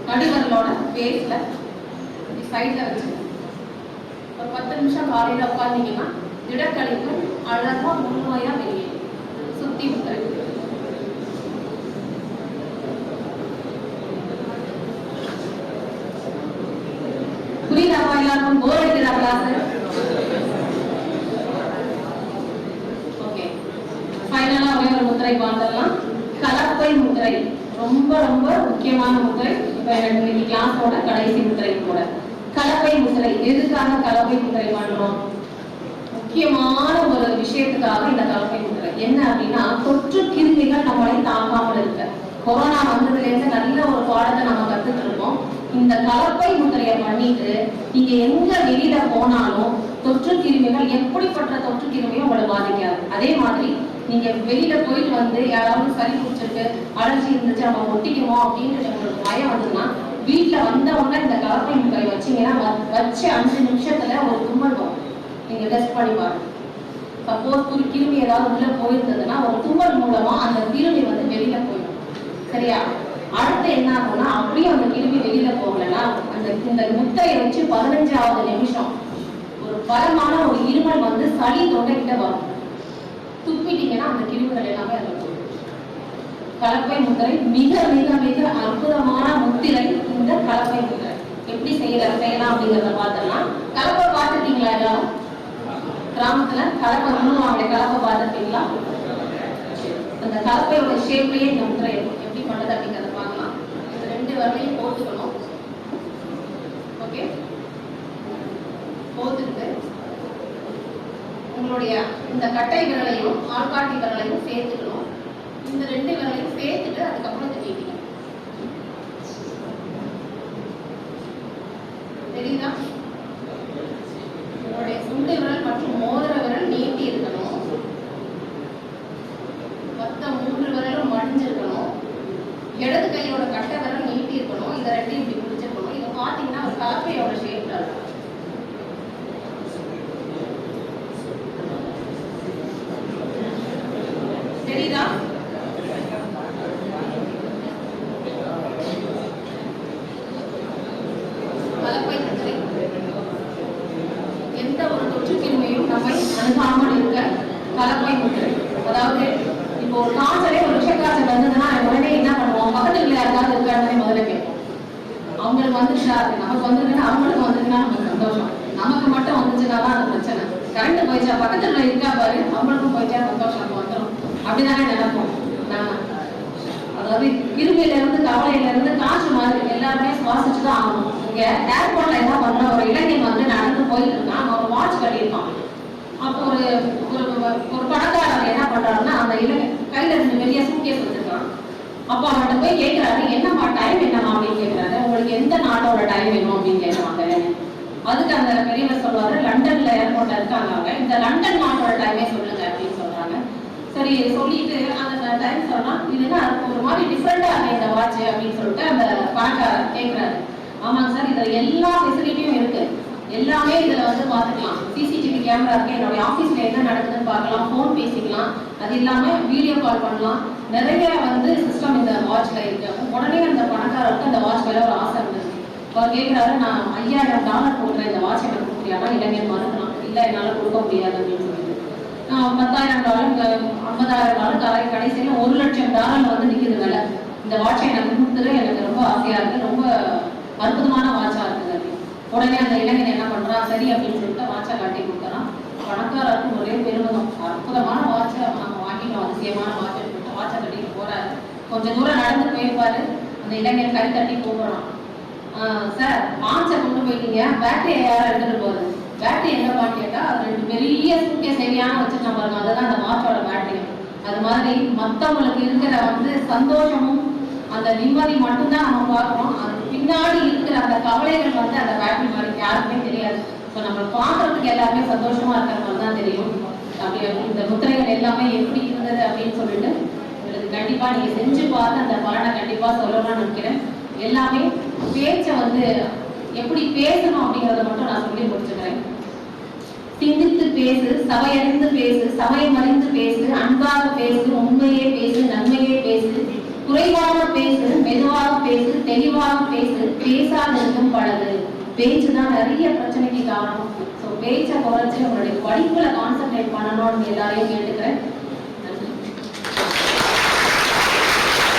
[SPEAKER 4] நடுவரலோட பேஸ்ல சைட்ல வச்சு ஒரு 10 நிமிஷம் காலையில உட்கார்ந்தீங்கன்னா திடக்கழிவு அழகா முழுமையா வெளியேறும். சுத்தி முத்திரை. புரியுதாப்பா எல்லாருக்கும்? போர் அடிக்கிறா கிளாஸ்? ஃபைனலா ஒரே ஒரு முத்திரை பார்த்தலாம். கலப்பை முத்திரை ரொம்ப ரொம்ப முக்கியமான முத்திரை. இப்ப இன்னைக்கு கிளாஸோட கடைசி முத்திரை கூட கலப்பை முத்திரை. எதுக்காக கலப்பை முத்திரை பண்றோம்? முக்கியமான ஒரு விஷயத்துக்காக இந்த கலப்பை முத்திரை. என்ன அப்படின்னா, தொற்று கிருமிகள் நம்மளை தாக்காமல் இருக்க. கொரோனா வந்ததுல இருந்து நல்ல ஒரு பாடத்தை நம்ம கத்துட்டு இருக்கோம். இந்த கலப்பை முத்திரையை பண்ணிட்டு நீங்க எங்க வெளியில போனாலும் தொற்று கிருமிகள், எப்படிப்பட்ட தொற்று கிருமியும் உங்களை பாதிக்காது. அதே மாதிரி நீங்க வெளியில போயிட்டு வந்து யாராவது சளி பிடிச்சிருக்கு, அலர்ஜி இருந்துச்சு, நம்ம ஒட்டிக்குமோ அப்படின்னு உங்களுக்கு பயம் வந்ததுன்னா வீட்டுல வந்தவங்க இந்த கலப்பை முத்திரை வச்சீங்கன்னா வச்ச 5 நிமிஷத்துல ஒரு தும்மல் வரும். நீங்க டெஸ்ட் பண்ணி பாருங்க. சப்போஸ் ஒரு கிருமி ஏதாவது உள்ள போயிருந்ததுன்னா ஒரு தும்மல் மூலமா அந்த கிருமி வந்து வெளியில போயிடும். சரியா? அடுத்து என்ன ஆகும்னா, அப்படியே அந்த கிருமி வெளியில போகலன்னா இந்த முத்தையை வச்சு 15வது நிமிஷம் ஒரு பலமான ஒரு இருமல் வந்து சளி தொண்டைக்கிட்ட வரும். துப்பிட்டீங்கன்னா அந்த கிருமிகள் எல்லாமே அது போகும். கலப்பை முத்திரை மிக மிக மிக அற்புதமான முத்திரை. இந்த கலப்பை முத்திரை எப்படி செய்யலாம் அப்படிங்கிறத பார்த்துடலாம். கலப்பை பார்த்துட்டீங்களா? எல்லாரும் கிராமத்துல கலப்பை பண்ணுவாங்க. கலப்பை பார்த்துட்டீங்களா? அந்த கலப்பையோட ஷேப்லயே இந்த முத்திரை எப்படி பண்ணது அப்படிங்கிறத பார்க்கலாம். இந்த 2 வரலையும் போட்டுக்கணும். ஓகே, போட்டுட்டு உங்களுடைய இந்த கட்டை விரலையும் ஆள்காட்டி விரலையும் சேர்த்துக்கணும். இந்த 2 விரலையும் சேர்த்துட்டு அதுக்கப்புறம் நீட்டிக்கணும். தெரியுதா? உங்களுடைய சுண்டு விரல் மற்றும் மோதிர விரல் நீட்டி இருக்கணும். மொத்த 3 விரலும் மடிஞ்சிருக்கணும். இடது கையோட கட்டை விரல் நீட்டி இருக்கணும். இதை 2 இப்படி பிடிச்சிருக்கணும். இதை பார்த்தீங்கன்னா ஒரு கலப்பையோட ஷேப்ல இருக்கும். தெரியுதா? கலப்பை முத்திரை எந்த ஒரு தொற்று கிருமியும் நம்மை அணுகாமல் இருக்க கலப்பை முத்திரை. அதாவது இப்போ ஒரு காய்ச்சலே, ஒரு விஷக்காய்ச்சல் வந்ததுன்னா உடனே என்ன பண்ணுவோம்? பக்கத்து வீட்டுல யாருக்காவது இருக்காருன்னு முதல்ல கேட்போம். அவங்களுக்கு வந்துச்சா, நமக்கு வந்துருக்குன்னா அவங்களுக்கு வந்துருக்குன்னா நமக்கு சந்தோஷம். நமக்கு மட்டும் வந்துச்சுன்னா தான் அது பிரச்சனை. கரண்ட் போயிச்சா, பக்கத்துல இருக்கா பாரு, அவங்களுக்கும் போயிச்சா சந்தோஷம் வந்துடும். அப்படிதானே நினைப்போம். அதாவது கிருமியில இருந்து கவலையில இருந்து காற்று மாதிரி எல்லாருமே சுவாசிச்சுதான் ஆகணும். இங்க ஏர்போர்ட்ல என்ன பண்ற, ஒரு இளைஞன் வந்து நடந்து போயிட்டு இருக்கான். அவன் ஒரு வாட்ச் கட்டியிருக்கான். அப்போ ஒரு பணக்காரர் என்ன பண்றாருன்னா, அந்த இளைஞன் கையில இருந்து வெளியே சூட்கேஸ் வச்சிருக்கான். அப்போ அவன்கிட்ட போய் கேட்கிறாரு, என்னம்மா டைம் என்னம்மா அப்படின்னு கேட்கிறாரு. உங்களுக்கு எந்த நாட்டோட டைம் வேணும் அப்படின்னு கேட்கறாங்க. அதுக்கு அந்த பெரியவர் சொல்லுவாரு, லண்டன்ல ஏர்போர்ட்ல இருக்காங்க, இந்த லண்டன் நாட்டோட டைமே சொல்லுங்க அப்படின்னு சொல்றாங்க. சரி சொல்லிட்டு அந்த டைம் சொன்னா இது என்ன ஒரு மாதிரி டிஃப்ரெண்டா இருக்கு இந்த வாட்ச் அப்படின்னு சொல்லிட்டு அந்த பணக்காரர் கேட்கிறாரு. ஆமாங்க சார், இதுல எல்லா ஃபெசிலிட்டியும் இருக்கு, எல்லாமே இதுல வந்து பாத்துக்கலாம். சிசிடிவி கேமரா இருக்கு, என்னுடைய ஆபீஸ்ல என்ன நடக்குதுன்னு பார்க்கலாம், போன் பேசிக்கலாம், அது இல்லாம வீடியோ கால் பண்ணலாம், நிறைய வந்து சிஸ்டம் இந்த வாட்ச்ல இருக்கு. உடனே அந்த பணக்காரருக்கு அந்த வாட்ச் மேல ஒரு ஆசை இருந்தது. அவர் கேட்கிறாரு, நான் $5000 கொடுக்குறேன், இந்த வாட்ச் எனக்கு கொடுக்குறியானா? இளைஞர் மறுக்கலாம், இல்ல என்னால கொடுக்க முடியாது அப்படின்னு சொல்லிட்டு $10,000 $50,000 கடைசியில $1,00,000 வந்து நிக்குது விலை. இந்த வாட்சை எனக்கு கொடுத்துரு, எனக்கு ரொம்ப ஆசையா இருக்கு, ரொம்ப அற்புதமான வாட்சா இருக்குது. உடனே அந்த இளைஞன் என்ன பண்றான், சரி அப்படின்னு சொல்லிட்டு வாட்சை காட்டி கொடுக்குறான். பணக்காரருக்கு ஒரே பெருமிதம், அற்புதமான வாட்சை நம்ம வாங்கிட்டோம், அதிசயமான வாட்சை சொல்லிட்டு வாட்சை கட்டிட்டு போறாரு. கொஞ்சம் தூரம் நடந்து போயிருப்பாரு, அந்த இளைஞன் கை தட்டி கூப்பிடுறான். சார், வாட்சை கொண்டு போயிட்டீங்க, பேட்டரியை யாரும் எடுத்துட்டு போகுது? பேட்டரி எங்கப்பான்னு கேட்டா, அது 2 பெரிய சூட்கேஸ் ஹெவியான வச்சிருக்க பாருங்க, அதுதான் அந்த வாட்சோட பேட்டரி. அது மாதிரி மற்றவங்களுக்கு இருக்கிற வந்து சந்தோஷமும் அந்த நிம்மதி மட்டும்தான் நம்ம பார்க்கிறோம். அது பின்னாடி இருக்கிற அந்த கவலைகள் வந்து அந்த பேட்டரி மாதிரி யாருக்குமே தெரியாது. ஸோ நம்ம பார்க்கறதுக்கு எல்லாருமே சந்தோஷமா இருக்கிற மாதிரி தான் தெரியும். அப்படி இந்த முத்திரைகள் எல்லாமே எப்படி இருந்தது அப்படின்னு சொல்லிட்டு உங்களுக்கு கண்டிப்பா நீங்க செஞ்சு பார்த்து அந்த பலனை கண்டிப்பா சொல்லணும்னு நினைக்கிறேன். எல்லாமே பேச்சை வந்து எப்படி பேசணும் அப்படிங்கறத மட்டும் நான் சொல்லி முடிச்சுக்கிறேன். சிந்தித்து பேசு, சபையறிந்து பேசு, சமயம் அறிந்து பேசு, அன்பாக பேசு, உண்மையே பேசு, நன்மையே பேசு, குறைவாக பேசு, மெதுவாக பேசு, தெளிவாக பேசு, பேசாதிருக்கும் பழகு. பேச்சு தான் நிறைய பிரச்சனைக்கு காரணம். ஸோ பேச்சை குறைச்சு உங்களுடைய படிப்புல கான்சென்ட்ரேட் பண்ணணும்னு எல்லாரையும் கேட்டுக்கிறேன்.